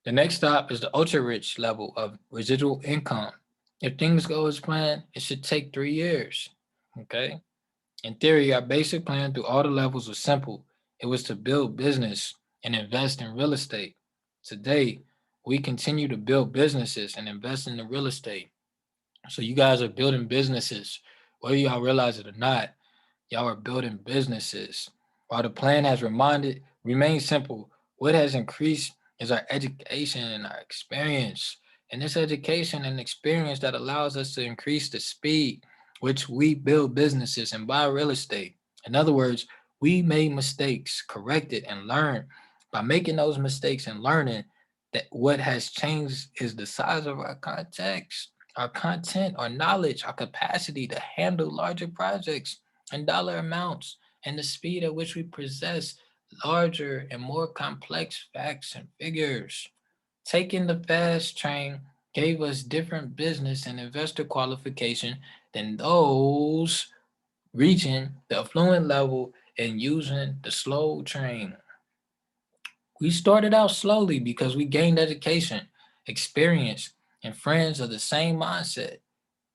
The next stop is the ultra rich level of residual income. If things go as planned, it should take 3 years. Okay. In theory, our basic plan through all the levels was simple. It was to build business and invest in real estate. Today, we continue to build businesses and invest in the real estate. So you guys are building businesses, whether y'all realize it or not. Y'all are building businesses. While the plan has remained simple, what has increased is our education and our experience. And this education and experience that allows us to increase the speed which we build businesses and buy real estate. In other words, we made mistakes, corrected, and learned. By making those mistakes and learning, that what has changed is the size of our context, our content, our knowledge, our capacity to handle larger projects and dollar amounts, and the speed at which we possess larger and more complex facts and figures. Taking the fast train gave us different business and investor qualification than those reaching the affluent level and using the slow train. We started out slowly because we gained education, experience, and friends of the same mindset.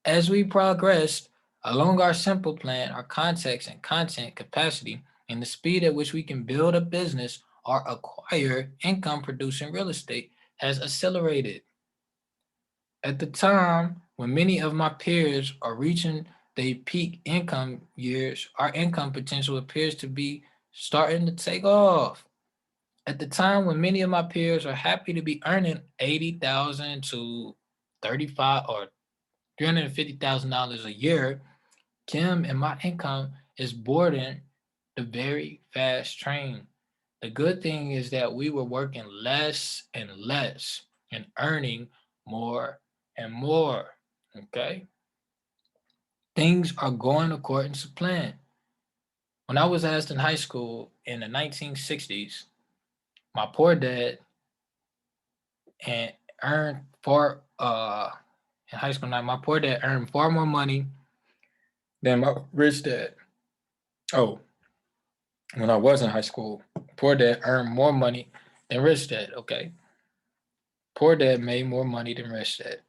As we progressed along our simple plan, our context and content capacity, and the speed at which we can build a business or acquire income producing real estate has accelerated. At the time when many of my peers are reaching their peak income years, our income potential appears to be starting to take off. At the time when many of my peers are happy to be earning 80,000 to 35 or $350,000 a year, Kim and my income is boarding the very fast train. The good thing is that we were working less and less and earning more and more. Okay. Things are going according to plan. When I was asked in high school in the 1960s, my poor dad and earned far in high school now, my poor dad earned far more money than my rich dad. Oh, when I was in high school, poor dad earned more money than rich dad. Okay. Poor dad made more money than rich dad.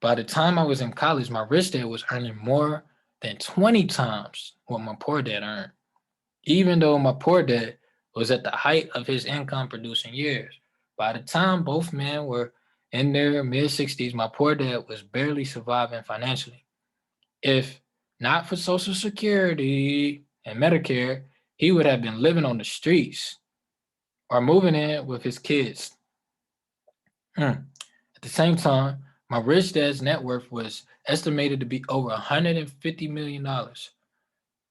By the time I was in college, my rich dad was earning more than 20 times what my poor dad earned, even though my poor dad was at the height of his income producing years. By the time both men were in their mid 60s, my poor dad was barely surviving financially. If not for Social Security and Medicare, he would have been living on the streets or moving in with his kids. Hmm. At the same time, my rich dad's net worth was estimated to be over $150 million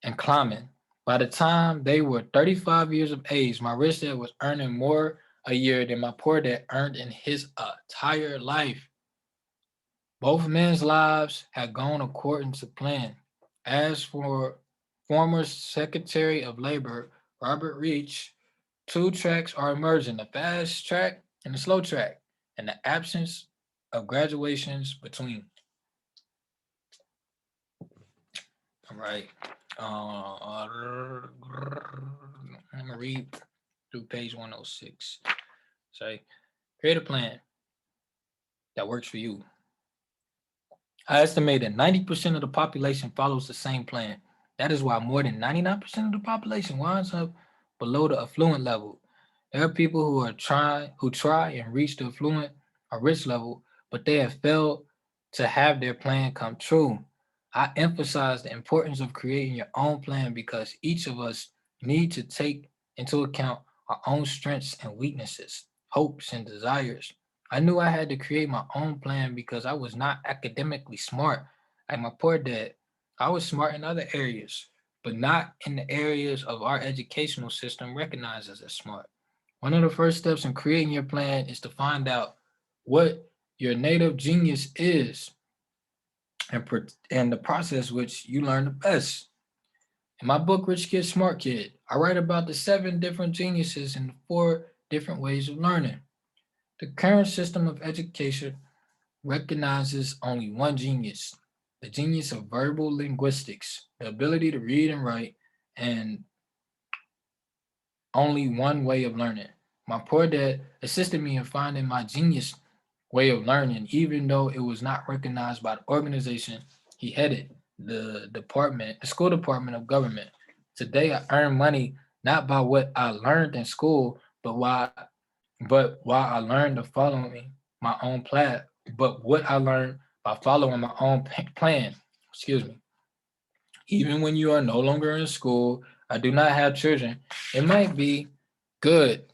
and climbing. By the time they were 35 years of age, my rich dad was earning more a year than my poor dad earned in his entire life. Both men's lives had gone according to plan. As for former Secretary of Labor Robert Reich, two tracks are emerging: the fast track and the slow track, and the absence of graduations between. All right. I'm going to read through page 106. Say, create a plan that works for you. I estimate that 90% of the population follows the same plan. That is why more than 99% of the population winds up below the affluent level. There are people who try and reach the affluent or rich level, but they have failed to have their plan come true. I emphasize the importance of creating your own plan because each of us need to take into account our own strengths and weaknesses, hopes and desires. I knew I had to create my own plan because I was not academically smart like my poor dad. I was smart in other areas, but not in the areas of our educational system recognizes as smart. One of the first steps in creating your plan is to find out what your native genius is and the process which you learn the best. In my book, Rich Kid, Smart Kid, I write about the 7 different geniuses and the 4 different ways of learning. The current system of education recognizes only one genius, the genius of verbal linguistics, the ability to read and write, and only one way of learning. My poor dad assisted me in finding my genius way of learning, even though it was not recognized by the organization he headed, the school department of government. Today, I earn money not by what I learned in school, but why I learned to following my own plan, but what I learned by following my own plan. Excuse me. Even when you are no longer in school, I do not have children. It might be good,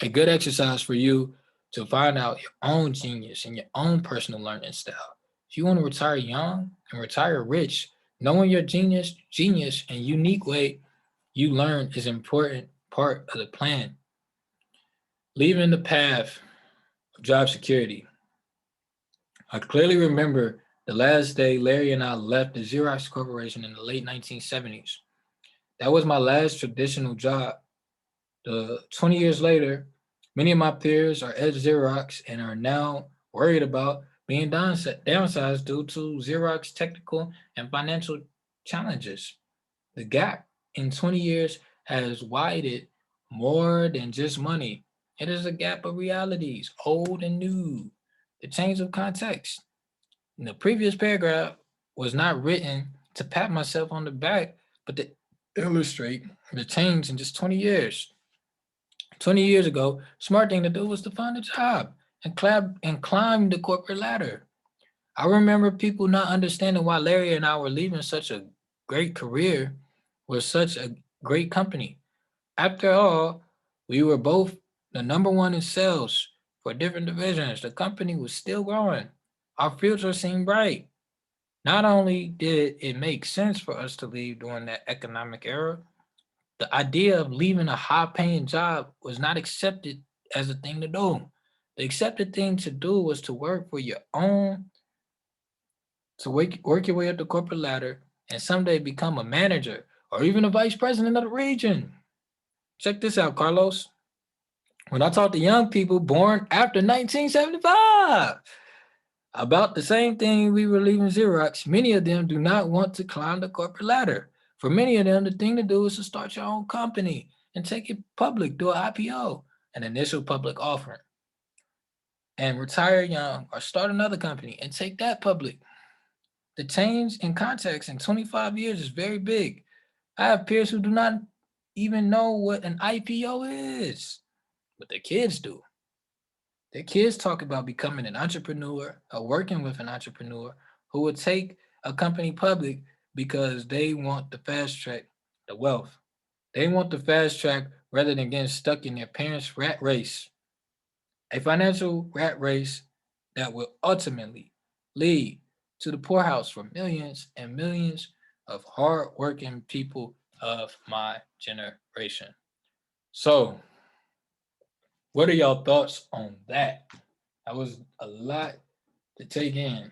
a good exercise for you to find out your own genius and your own personal learning style. If you want to retire young and retire rich, knowing your genius and unique way you learn is an important part of the plan. Leaving the path of job security. I clearly remember the last day Larry and I left the Xerox Corporation in the late 1970s. That was my last traditional job. 20 years later, many of my peers are at Xerox and are now worried about being downsized due to Xerox technical and financial challenges. The gap in 20 years has widened more than just money. It is a gap of realities, old and new. The change of context. In the previous paragraph was not written to pat myself on the back, but to illustrate the change in just 20 years. 20 years ago, smart thing to do was to find a job and climb the corporate ladder. I remember people not understanding why Larry and I were leaving such a great career with such a great company. After all, we were both the number one in sales for different divisions. The company was still growing. Our future seemed bright. Not only did it make sense for us to leave during that economic era, the idea of leaving a high paying job was not accepted as a thing to do. The accepted thing to do was to work for your own, work your way up the corporate ladder and someday become a manager or even a vice president of the region. Check this out, Carlos. When I talk to young people born after 1975 about the same thing we were leaving Xerox, many of them do not want to climb the corporate ladder. For many of them, the thing to do is to start your own company and take it public, do an IPO, an initial public offering, and retire young or start another company and take that public. The change in context in 25 years is very big. I have peers who do not even know what an IPO is, but their kids do. Their kids talk about becoming an entrepreneur or working with an entrepreneur who would take a company public because they want the fast track, the wealth. They want the fast track rather than getting stuck in their parents' rat race, a financial rat race that will ultimately lead to the poorhouse for millions and millions of hardworking people of my generation. So, what are y'all thoughts on that? That was a lot to take in.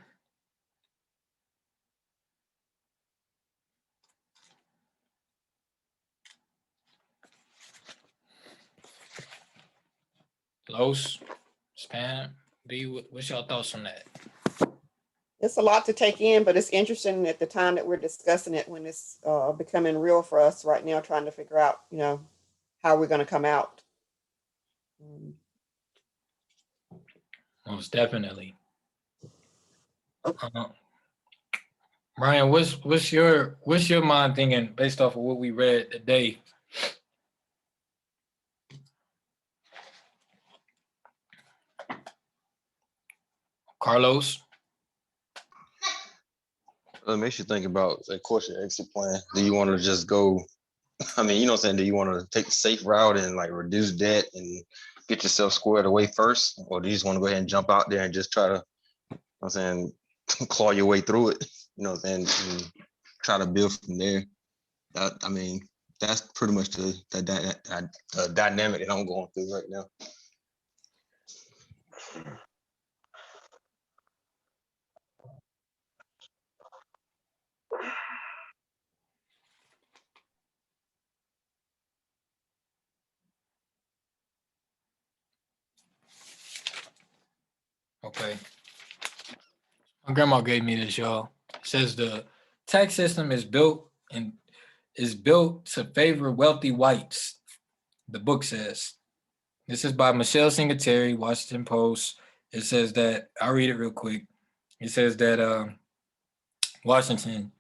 Los, Spam, B, what's y'all thoughts on that? It's a lot to take in, but it's interesting at the time that we're discussing it when it's becoming real for us right now, trying to figure out, how we're going to come out. Most definitely. Ryan, what's your mind thinking based off of what we read today? Carlos? It makes you think about, of course, your exit plan. Do you want to just go? I mean, you know what I'm saying? Do you want to take the safe route and like reduce debt and get yourself squared away first? Or do you just want to go ahead and jump out there and just try to, you know what I'm saying, claw your way through it, you know what I'm saying, and try to build from there? I mean, that's pretty much the dynamic that I'm going through right now. Okay. My grandma gave me this, y'all. It says the tax system is built to favor wealthy whites. The book says. This is by Michelle Singateri, Washington Post. It says that I'll read it real quick. It says that Washington,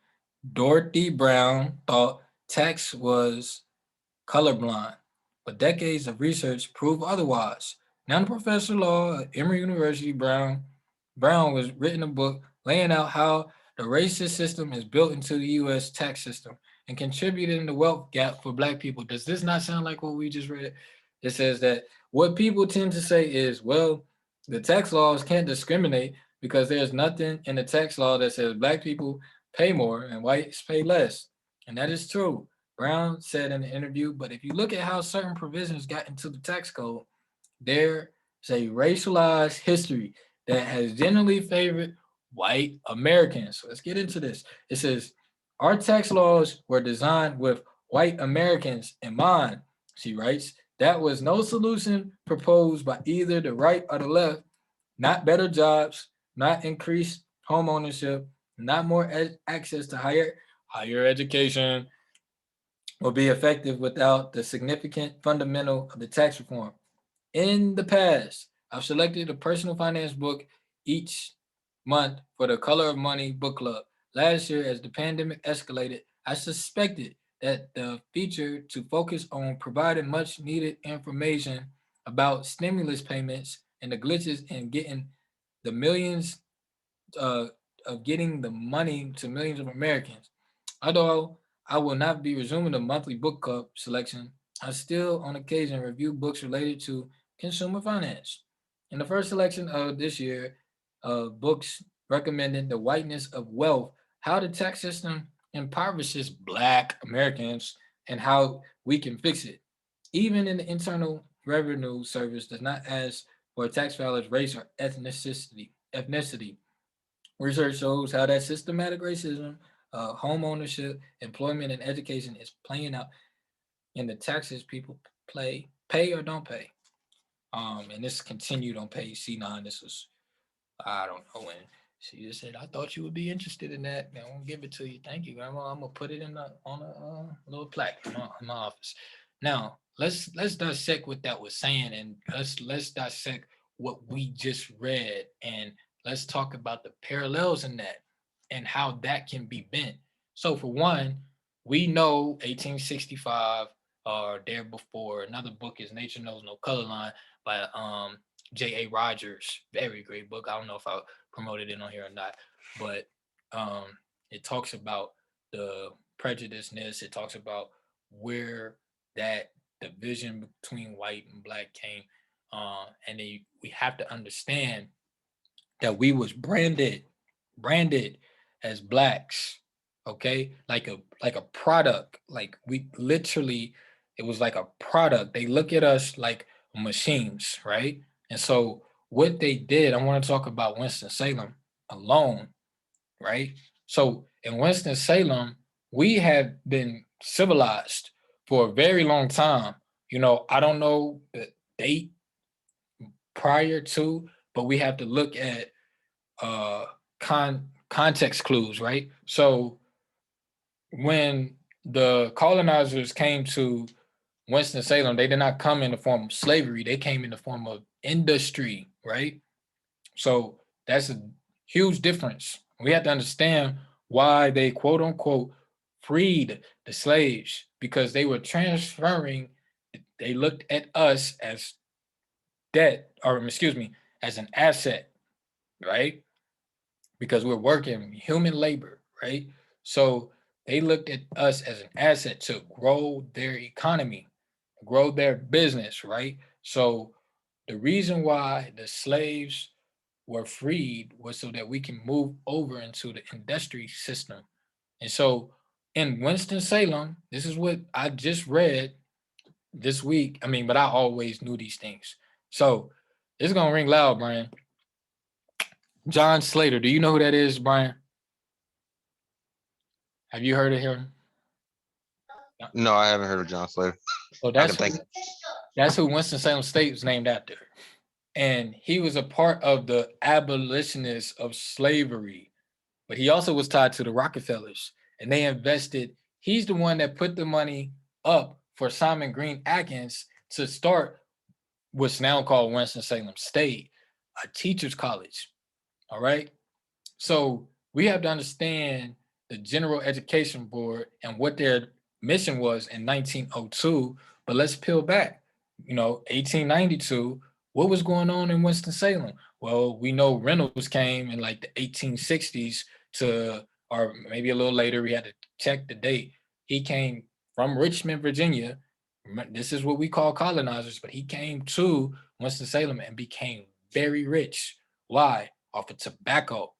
Dorothy Brown thought tax was colorblind, but decades of research prove otherwise. Now, the professor of law at Emory University, Brown was written a book laying out how the racist system is built into the U.S. tax system and contributing the wealth gap for Black people. Does this not sound like what we just read? It says that what people tend to say is, well, the tax laws can't discriminate because there's nothing in the tax law that says Black people pay more and whites pay less. And that is true. Brown said in the interview, but if you look at how certain provisions got into the tax code, there's a racialized history that has generally favored white Americans. So let's get into this. It says, our tax laws were designed with white Americans in mind, she writes. That was no solution proposed by either the right or the left, not better jobs, not increased home ownership, not more access to higher education, will be effective without the significant fundamental of the tax reform. In the past, I've selected a personal finance book each month for the Color of Money book club. Last year, as the pandemic escalated, I suspected that the feature to focus on providing much needed information about stimulus payments and the glitches in getting the millions uh, of getting the money to millions of Americans. Although I will not be resuming the monthly book club selection, I still on occasion review books related to consumer finance. In the first selection of this year, books recommended The Whiteness of Wealth, How the Tax System Impoverishes Black Americans and How We Can Fix It. Even in the Internal Revenue Service does not ask for a tax filer's race or ethnicity. Research shows how that systematic racism, home ownership, employment, and education is playing out in the taxes people pay or don't pay. And this continued on page C9. This was, I don't know when. She just said, "I thought you would be interested in that. I'm gonna give it to you. Thank you, Grandma. I'm gonna put it on a little plaque in my office." Now let's dissect what that was saying, and let's dissect what we just read, and let's talk about the parallels in that and how that can be bent. So for one, we know 1865 or there before. Another book is Nature Knows No Color Line by J.A. Rogers. Very great book. I don't know if I promoted it on here or not, but it talks about the prejudiceness. It talks about where that division between white and black came, and we have to understand that we was branded as blacks, okay, like a product. Like we literally, it was like a product. They look at us like machines, right? And so what they did, I want to talk about Winston-Salem alone, right? So in Winston-Salem, we have been civilized for a very long time. I don't know the date prior to, but we have to look at uh context clues, right? So when the colonizers came to Winston-Salem, they did not come in the form of slavery, they came in the form of industry, right? So that's a huge difference. We have to understand why they quote unquote freed the slaves, because they were transferring, they looked at us as debt, or excuse me, as an asset, right? Because we're working human labor, right? So they looked at us as an asset to grow their economy, grow their business, right? So the reason why the slaves were freed was so that we can move over into the industry system. And so in Winston-Salem, this is what I just read this week. I mean, but I always knew these things. So it's gonna ring loud, Brian. John Slater. Do you know who that is, Brian? Have you heard of him? No, I haven't heard of John Slater. So I can think. that's who Winston-Salem State was named after. And he was a part of the abolitionists of slavery, but he also was tied to the Rockefellers, and they invested. He's the one that put the money up for Simon Green Atkins to start what's now called Winston-Salem State, a teacher's college. All right. So we have to understand the General Education Board and what their mission was in 1902. But let's peel back. 1892, what was going on in Winston-Salem? Well, we know Reynolds came in like the 1860s to, or maybe a little later, we had to check the date. He came from Richmond, Virginia. This is what we call colonizers, but he came to Winston-Salem and became very rich. Why? Off of tobacco,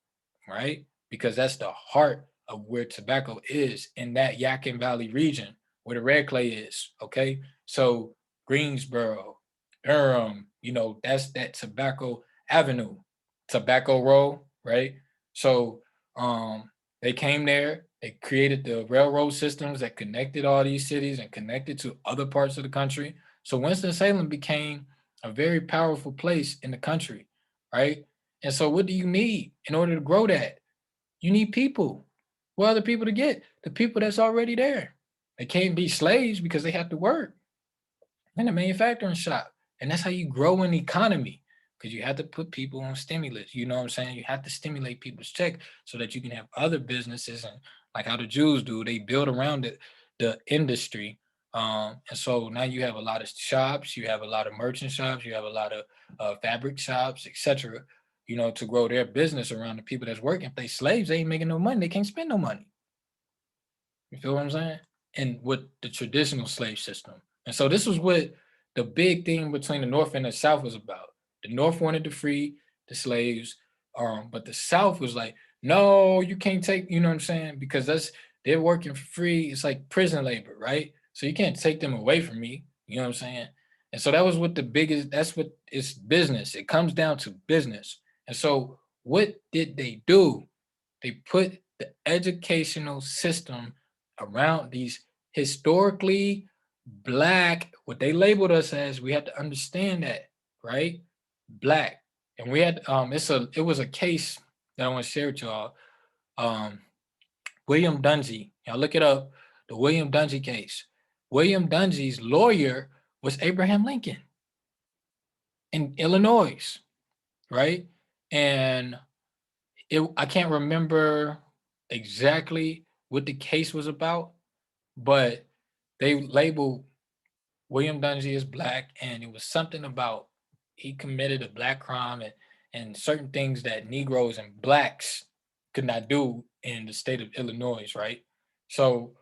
right? Because that's the heart of where tobacco is in that Yadkin Valley region where the red clay is, okay? So Greensboro, Durham, that's that tobacco avenue, tobacco row, right? So they came there, they created the railroad systems that connected all these cities and connected to other parts of the country. So Winston-Salem became a very powerful place in the country, right? And so what do you need in order to grow that? You need people. What are the people to get? The people that's already there. They can't be slaves because they have to work in the manufacturing shop. And that's how you grow an economy, because you have to put people on stimulus. You know what I'm saying? You have to stimulate people's check so that you can have other businesses, and like how the Jews do, they build around the industry. And so now you have a lot of shops, you have a lot of merchant shops, you have a lot of fabric shops, etc. To grow their business around the people that's working. If they slaves, they ain't making no money. They can't spend no money. You feel what I'm saying? And with the traditional slave system. And so this was what the big thing between the North and the South was about. The North wanted to free the slaves, but the South was like, no, you can't take, you know what I'm saying? Because they're working for free. It's like prison labor, right? So you can't take them away from me. You know what I'm saying? And so that was what that's what it's business. It comes down to business. And so what did they do? They put the educational system around these historically Black, what they labeled us as. We had to understand that, right? Black. And we had it was a case that I want to share with y'all. Um, William Dungy. Y'all look it up. The William Dungy case. William Dungy's lawyer was Abraham Lincoln in Illinois, right? And I can't remember exactly what the case was about, but they labeled William Dungy as black, and it was something about he committed a black crime and certain things that Negroes and blacks could not do in the state of Illinois, right? So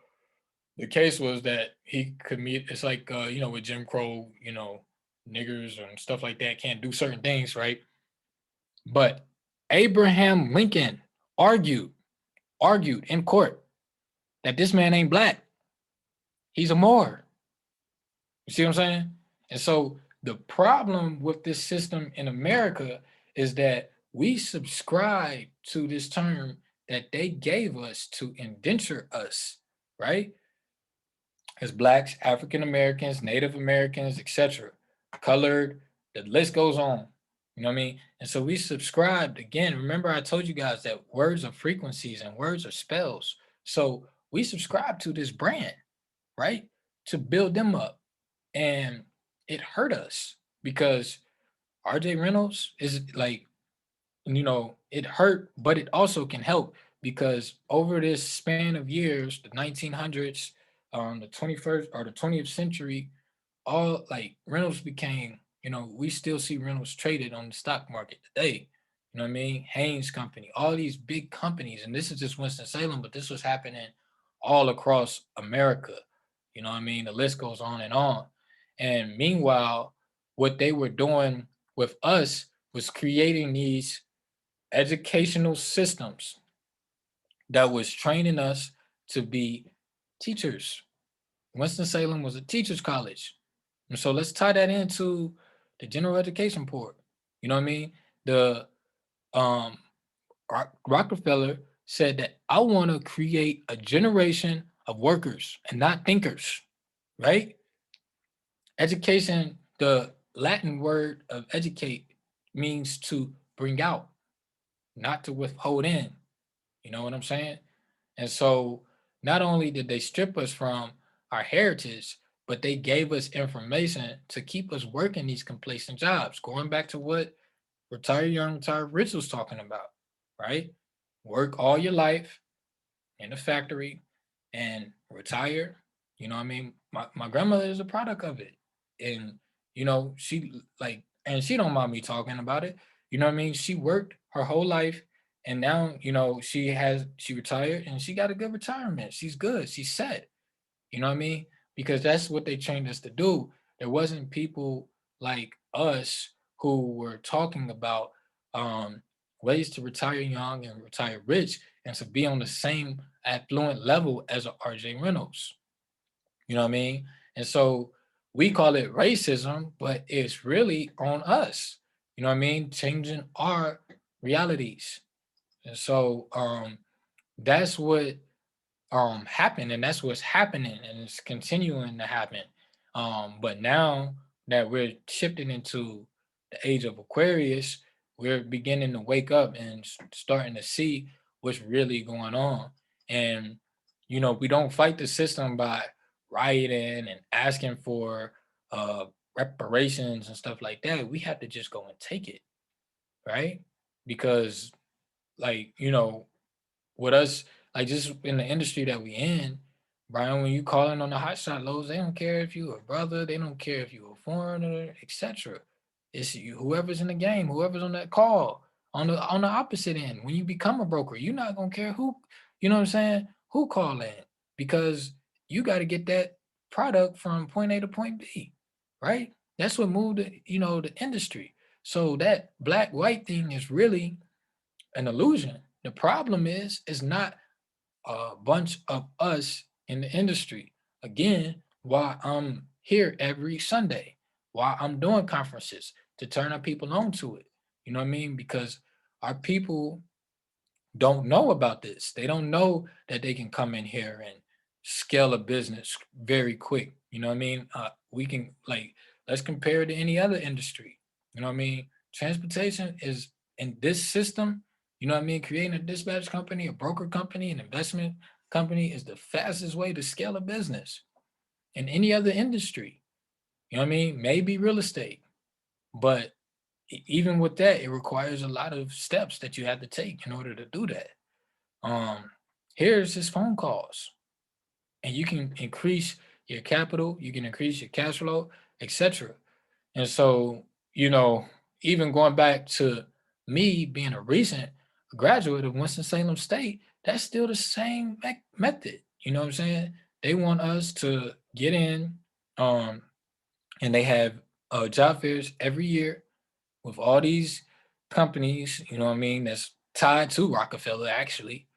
the case was that he commit. It's like with Jim Crow, niggers and stuff like that can't do certain things, right? But Abraham Lincoln argued in court that this man ain't black. He's a Moor. You see what I'm saying? And so the problem with this system in America is that we subscribe to this term that they gave us to indenture us, right? As blacks, African Americans, Native Americans, etc., colored, the list goes on. You know what I mean? And so we subscribed again. Remember, I told you guys that words are frequencies and words are spells. So we subscribe to this brand, right? To build them up. And it hurt us because RJ Reynolds is like, it hurt, but it also can help because over this span of years, the 1900s, the 21st or the 20th century, all like Reynolds became, we still see Reynolds traded on the stock market today. You know what I mean? Haynes Company, all these big companies, and this is just Winston-Salem, but this was happening all across America. You know what I mean? The list goes on and on. And meanwhile, what they were doing with us was creating these educational systems that was training us to be teachers. Winston-Salem was a teacher's college. And so let's tie that into the general education board. You know what I mean? The Rockefeller said that I want to create a generation of workers and not thinkers, right? Education, the Latin word of educate means to bring out, not to withhold in. You know what I'm saying? And so not only did they strip us from our heritage, but they gave us information to keep us working these complacent jobs. Going back to what Retire Young, Retire Rich was talking about, right? Work all your life in the factory and retire. You know what I mean? My grandmother is a product of it. And, she and she don't mind me talking about it. You know what I mean? She worked her whole life and now, she retired and she got a good retirement. She's good. She's set. You know what I mean? Because that's what they trained us to do. There wasn't people like us who were talking about ways to retire young and retire rich and to be on the same affluent level as a RJ Reynolds. You know what I mean? And so we call it racism, but it's really on us. You know what I mean? Changing our realities. And so that's what happened, and that's what's happening, and it's continuing to happen. But now that we're shifting into the age of Aquarius, we're beginning to wake up and starting to see what's really going on. And we don't fight the system by rioting and asking for reparations and stuff like that. We have to just go and take it, right? Because, like, with us, like just in the industry that we in, Brian, when you calling on the hotshot loads, they don't care if you a brother, they don't care if you a foreigner, etc. It's you, whoever's in the game, whoever's on that call, on the opposite end. When you become a broker, you're not gonna care who, you know what I'm saying, who call in, because you got to get that product from point A to point B, right? That's what moved the industry. So that black white thing is really an illusion. The problem is not a bunch of us in the industry. Again, why I'm here every Sunday, why I'm doing conferences to turn our people on to it. You know what I mean? Because our people don't know about this. They don't know that they can come in here and scale a business very quick. You know what I mean? We can let's compare it to any other industry. You know what I mean? Transportation is in this system You know what I mean? Creating a dispatch company, a broker company, an investment company is the fastest way to scale a business in any other industry. You know what I mean? Maybe real estate, but even with that, it requires a lot of steps that you have to take in order to do that. Here's his phone calls, and you can increase your capital, you can increase your cash flow, etc. And so, you know, even going back to me being a recent graduate of Winston-Salem State, that's still the same method. You know what I'm saying? They want us to get in, um, and they have job fairs every year with all these companies, you know what I mean, that's tied to Rockefeller, actually,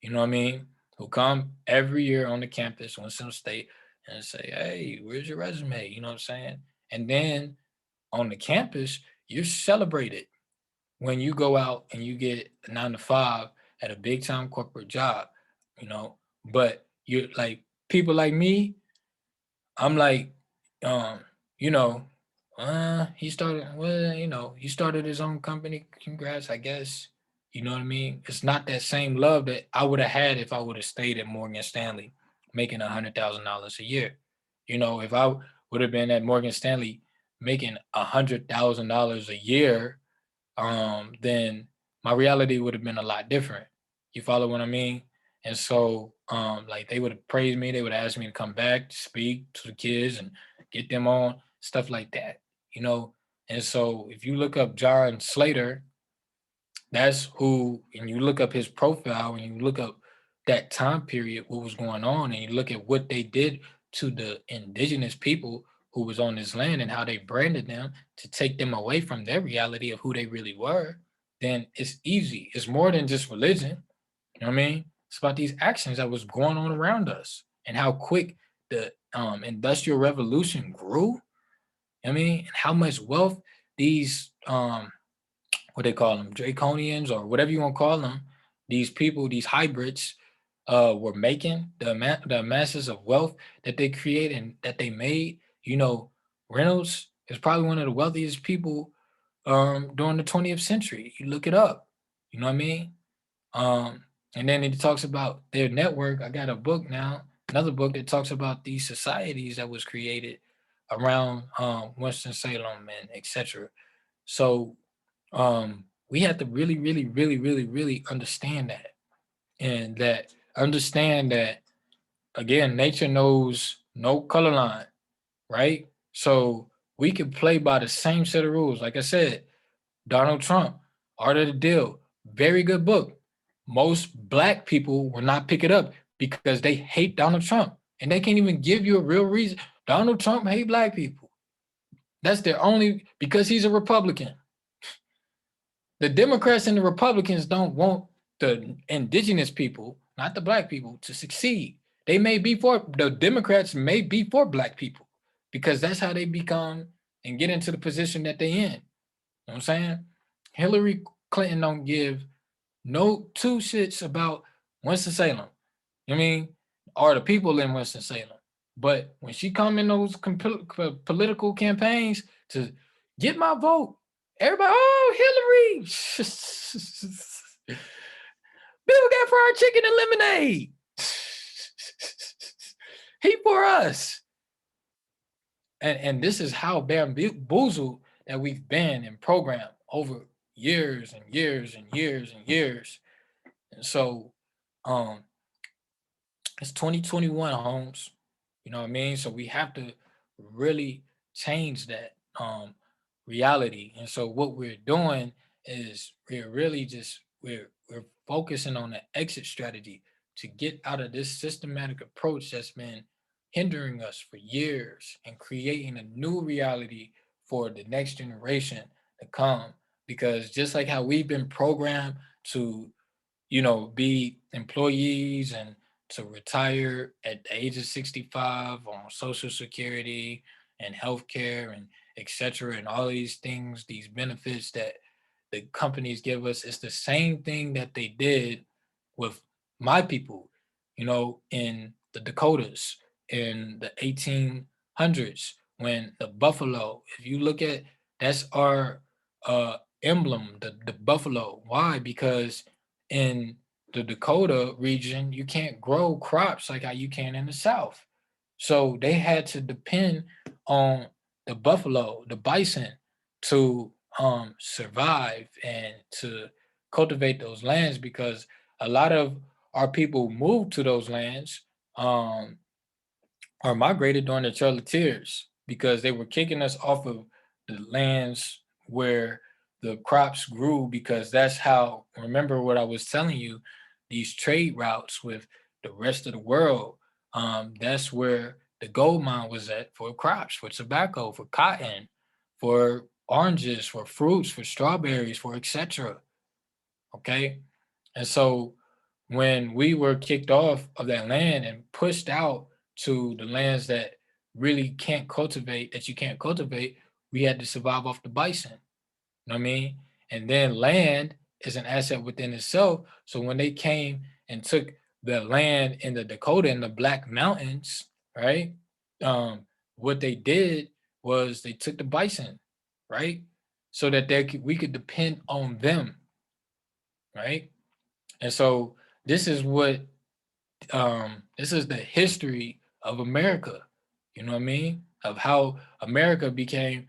you know what I mean, who come every year on the campus, Winston State, and say, hey, where's your resume? You know what I'm saying? And then on the campus, you're celebrated when you go out and you get a 9 to 5 at a big time corporate job, you know. But you're like people like me, I'm like, um, you know, he started, well, you know, he started his own company. Congrats, I guess. You know what I mean? It's not that same love that I would have had if I would have stayed at Morgan Stanley making $100,000 a year. You know, if I would have been at Morgan Stanley making $100,000 a year, then my reality would have been a lot different. You follow what I mean? And so, like they would have praised me, they would have asked me to come back, to speak to the kids and get them on, stuff like that, you know. And so if you look up John Slater, that's who, and you look up his profile and you look up that time period, what was going on, and you look at what they did to the indigenous people who was on this land and how they branded them to take them away from their reality of who they really were, then it's easy. It's more than just religion. You know what I mean? It's about these actions that was going on around us and how quick the industrial revolution grew. You know what I mean, and how much wealth these what they call them, draconians or whatever you want to call them, these people, these hybrids, were making the masses of wealth that they create and that they made. You know, Reynolds is probably one of the wealthiest people during the 20th century. You look it up. You know what I mean? And then it talks about their network. I got a book now, another book that talks about these societies that was created around Winston-Salem and etc. So we have to really, really, really, really, really understand that. And that understand that again, nature knows no color line, right? So we can play by the same set of rules. Like I said, Donald Trump, Art of the Deal, very good book. Most black people will not pick it up because they hate Donald Trump. And they can't even give you a real reason. Donald Trump hate black people. That's their only, because he's a Republican. The Democrats and the Republicans don't want the indigenous people, not the black people, to succeed. They may be for, the Democrats may be for black people because that's how they become and get into the position that they in. You know what I'm saying? Hillary Clinton don't give no two shits about Winston-Salem. You know what I mean? Or the people in Winston-Salem. But when she come in those political campaigns to get my vote, everybody, oh, Hillary. Bill got fried chicken and lemonade. He for us. And this is how bamboozled that we've been and programmed over years and years and years and years. And so it's 2021, Holmes. You know what I mean? So we have to really change that reality. And so what we're doing is we're really just we're focusing on the exit strategy to get out of this systematic approach that's been hindering us for years and creating a new reality for the next generation to come. Because just like how we've been programmed to, you know, be employees and to retire at the age of 65 on Social Security and healthcare and etc. and all these things, these benefits that the companies give us, it's the same thing that they did with my people, you know, in the Dakotas in the 1800s when the buffalo, if you look at, that's our emblem, the buffalo. Why? Because in the Dakota region, you can't grow crops like how you can in the South. So they had to depend on the buffalo, the bison, to survive and to cultivate those lands, because a lot of our people moved to those lands, um, or migrated during the Trail of Tears, because they were kicking us off of the lands where the crops grew, because that's how, remember what I was telling you, these trade routes with the rest of the world, that's where the gold mine was at for crops, for tobacco, for cotton, for oranges, for fruits, for strawberries, for etc. Okay. And so when we were kicked off of that land and pushed out to the lands that really can't cultivate, that you can't cultivate, we had to survive off the bison. You know what I mean? And then land is an asset within itself. So when they came and took the land in the Dakota and the Black Mountains, right? What they did was they took the bison, right? So that we could depend on them, right? And so this is what this is the history of America. You know what I mean? Of how America became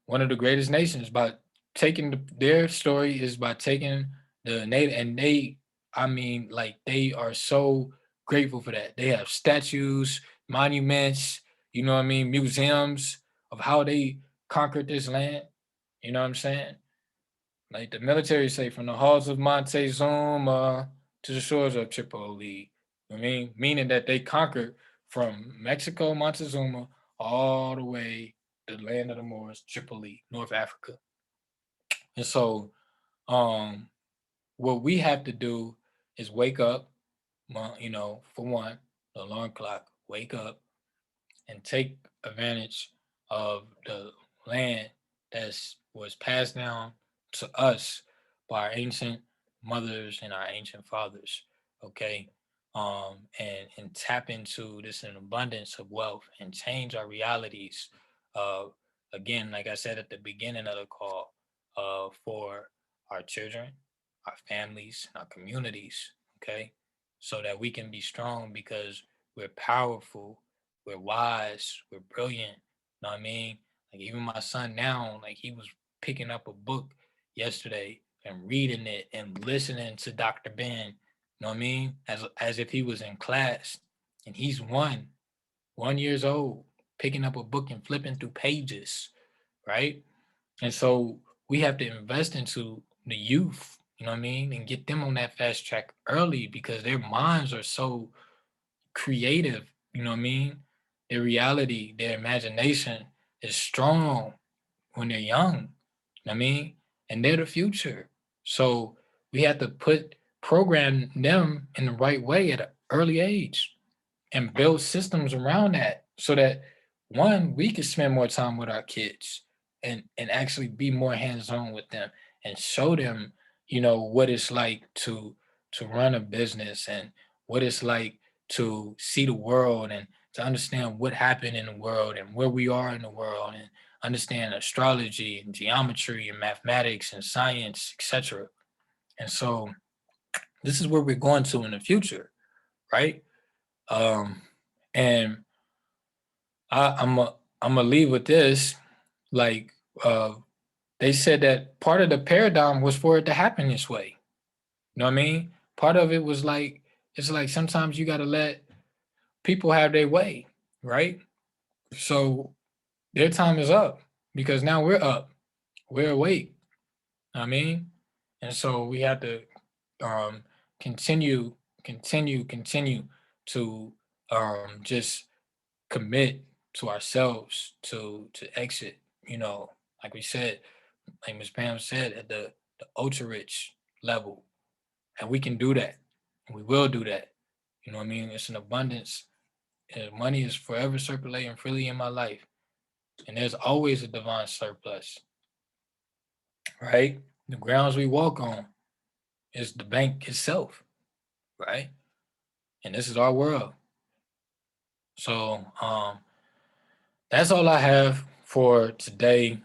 one of the greatest nations by taking their story is by taking the native, and they, I mean, like they are so grateful for that. They have statues, monuments, you know what I mean, museums of how they conquered this land. You know what I'm saying? Like the military say, from the halls of Montezuma to the shores of Tripoli. I mean, meaning that they conquered from Mexico, Montezuma, all the way to the land of the Moors, Tripoli, North Africa. And so, um, what we have to do is wake up, you know, for one, the alarm clock, wake up and take advantage of the land that was passed down to us by our ancient mothers and our ancient fathers. Okay. And tap into this an abundance of wealth and change our realities. Uh, Again, like I said at the beginning of the call, for our children, our families, our communities. Okay, so that we can be strong, because we're powerful, we're wise, we're brilliant. You know what I mean? Like even my son now, like he was picking up a book yesterday and reading it and listening to Dr. Ben. You know what I mean? As if he was in class, and he's 1 years old, picking up a book and flipping through pages, right? And so we have to invest into the youth, you know what I mean, and get them on that fast track early, because their minds are so creative, you know what I mean? Their reality, their imagination is strong when they're young, you know what I mean? And they're the future. So we have to program them in the right way at an early age and build systems around that, so that one, we can spend more time with our kids and actually be more hands-on with them and show them, you know, what it's like to run a business, and what it's like to see the world, and to understand what happened in the world and where we are in the world, and understand astrology and geometry and mathematics and science, etc. And so this is where we're going to in the future, right? Um, and I'm gonna leave with this. Like uh, they said that part of the paradigm was for it to happen this way. You know what I mean? Part of it was like, it's like sometimes you got to let people have their way, right? So their time is up, because now we're up, we're awake. You know what I mean, and so we have to um, continue to just commit to ourselves to exit, you know, like we said, like Ms. Pam said, at the ultra rich level. And we can do that. And we will do that. You know what I mean? It's an abundance. And money is forever circulating freely in my life. And there's always a divine surplus, right? The grounds we walk on is the bank itself, right? And this is our world. So that's all I have for today.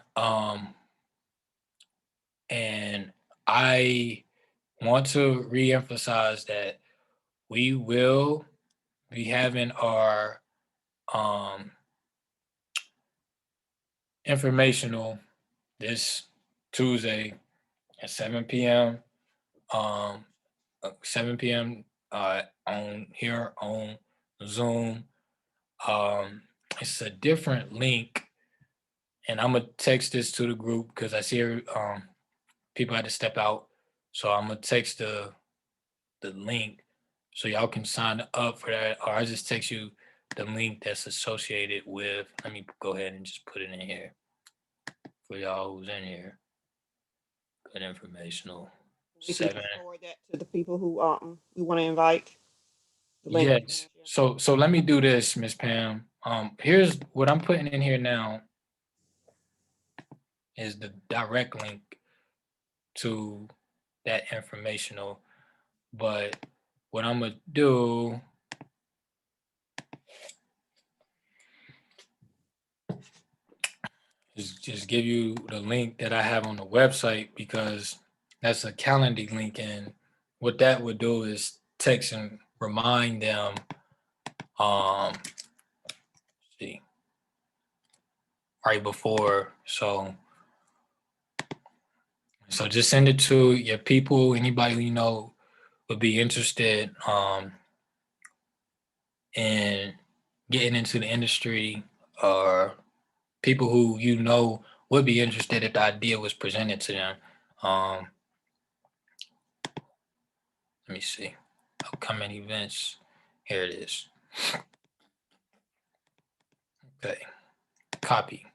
And I want to reemphasize that we will be having our informational this Tuesday at 7 p.m. 7 p.m. On here on Zoom. It's a different link, and I'm gonna text this to the group because I see people had to step out, so I'm gonna text the link so y'all can sign up for that, or I just text you the link that's associated with. Let me go ahead and just put it in here for y'all who's in here. Good informational. We can 7. just forward that to the people who we want to invite. The link. Yes. So let me do this, Miss Pam. Here's what I'm putting in here now is the direct link to that informational. But what I'm gonna do is just give you the link that I have on the website because that's a calendar link, and what that would do is text and remind them. See, right before. So just send it to your people, anybody who you know would be interested in getting into the industry, or people who you know would be interested if the idea was presented to them. Let me see. Upcoming events. Here it is. Okay. Copy.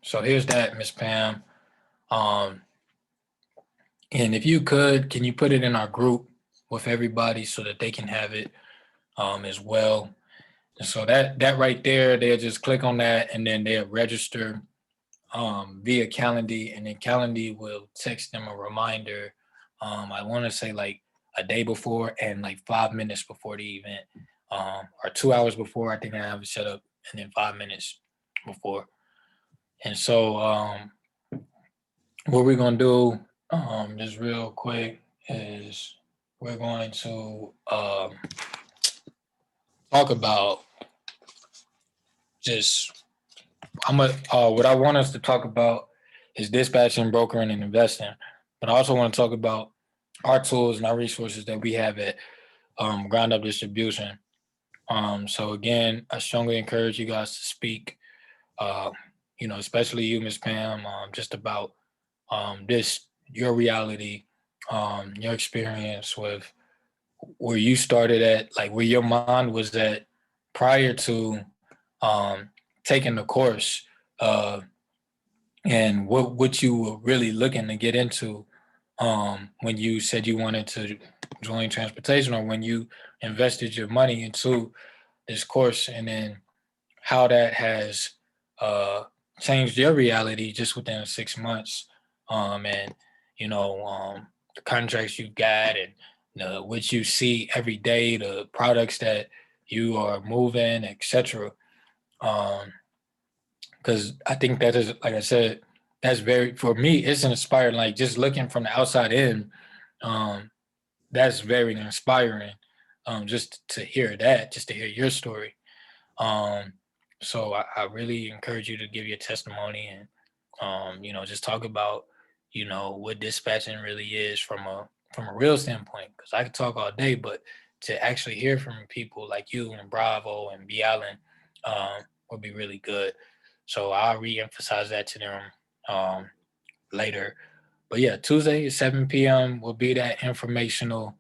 So here's that, Miss Pam. And if you could, can you put it in our group with everybody so that they can have it as well? And so that right there, they'll just click on that and then they'll register via Calendly, and then Calendly will text them a reminder. I want to say like a day before and like 5 minutes before the event, or 2 hours before. I think I have it set up, and then 5 minutes before. And so what we're gonna do, just real quick, is we're going to talk about just what I want us to talk about is dispatching, brokering, and investing. But I also want to talk about our tools and our resources that we have at Ground Up Distribution. So again, I strongly encourage you guys to speak. Especially you, Ms. Pam, just about your reality, your experience with where you started at, like where your mind was at prior to taking the course, and what you were really looking to get into when you said you wanted to join transportation, or when you invested your money into this course, and then how that has changed your reality just within 6 months, and the contracts you got, and what you see every day, the products that you are moving, etc. Because I think that is, like I said, that's very, for me, it's inspiring. Like just looking from the outside in, that's very inspiring. Just to hear that, just to hear your story. So I really encourage you to give your testimony and, just talk about, what dispatching really is from a real standpoint. Because I could talk all day, but to actually hear from people like you and Bravo and B. Allen would be really good. So I'll re-emphasize that to them later. But yeah, Tuesday at 7 p.m. will be that informational.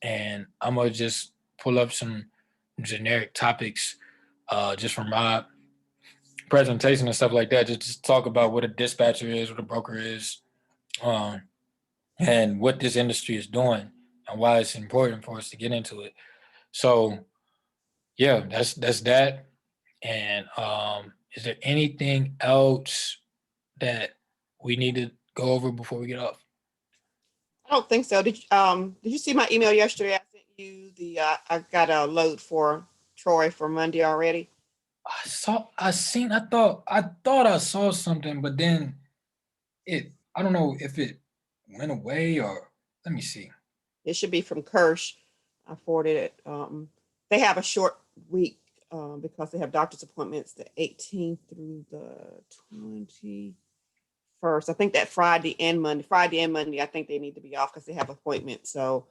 And I'm gonna just pull up some generic topics just from my presentation and stuff like that, just to talk about what a dispatcher is, what a broker is, and what this industry is doing and why it's important for us to get into it. So yeah, that's that. And is there anything else that we need to go over before we get off? I don't think so. Did you see my email yesterday? I sent you I got a load for Troy for Monday already. I thought I saw something, but then I don't know if it went away or let me see. It should be from Kirsch. I forwarded it. They have a short week because they have doctor's appointments the 18th through the 21st. I think that Friday and Monday, I think they need to be off because they have appointments. So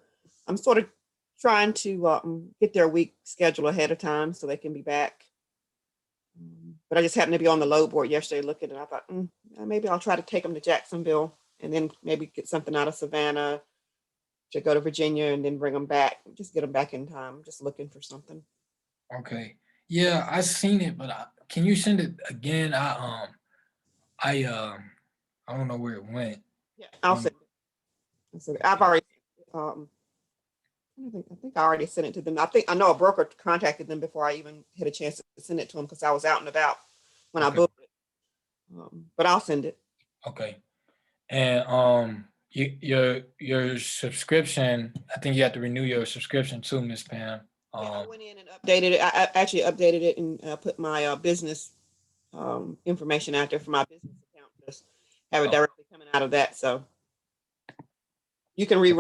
I'm sort of trying to get their week schedule ahead of time so they can be back. But I just happened to be on the load board yesterday looking, and I thought maybe I'll try to take them to Jacksonville and then maybe get something out of Savannah to go to Virginia and then bring them back. Just get them back in time. Just looking for something. Okay. Yeah, I seen it, but can you send it again? I don't know where it went. Yeah, I'll Um, send it. I've already. I think I already sent it to them. I know a broker contacted them before I even had a chance to send it to them because I was out and about when I Okay. booked it. But I'll send it. Okay. And your subscription, I think you have to renew your subscription too, Miss Pam. Yeah, I went in and updated it. I actually updated it and put my business information out there for my business account. Just have it Oh. directly coming out of that. So you can rerun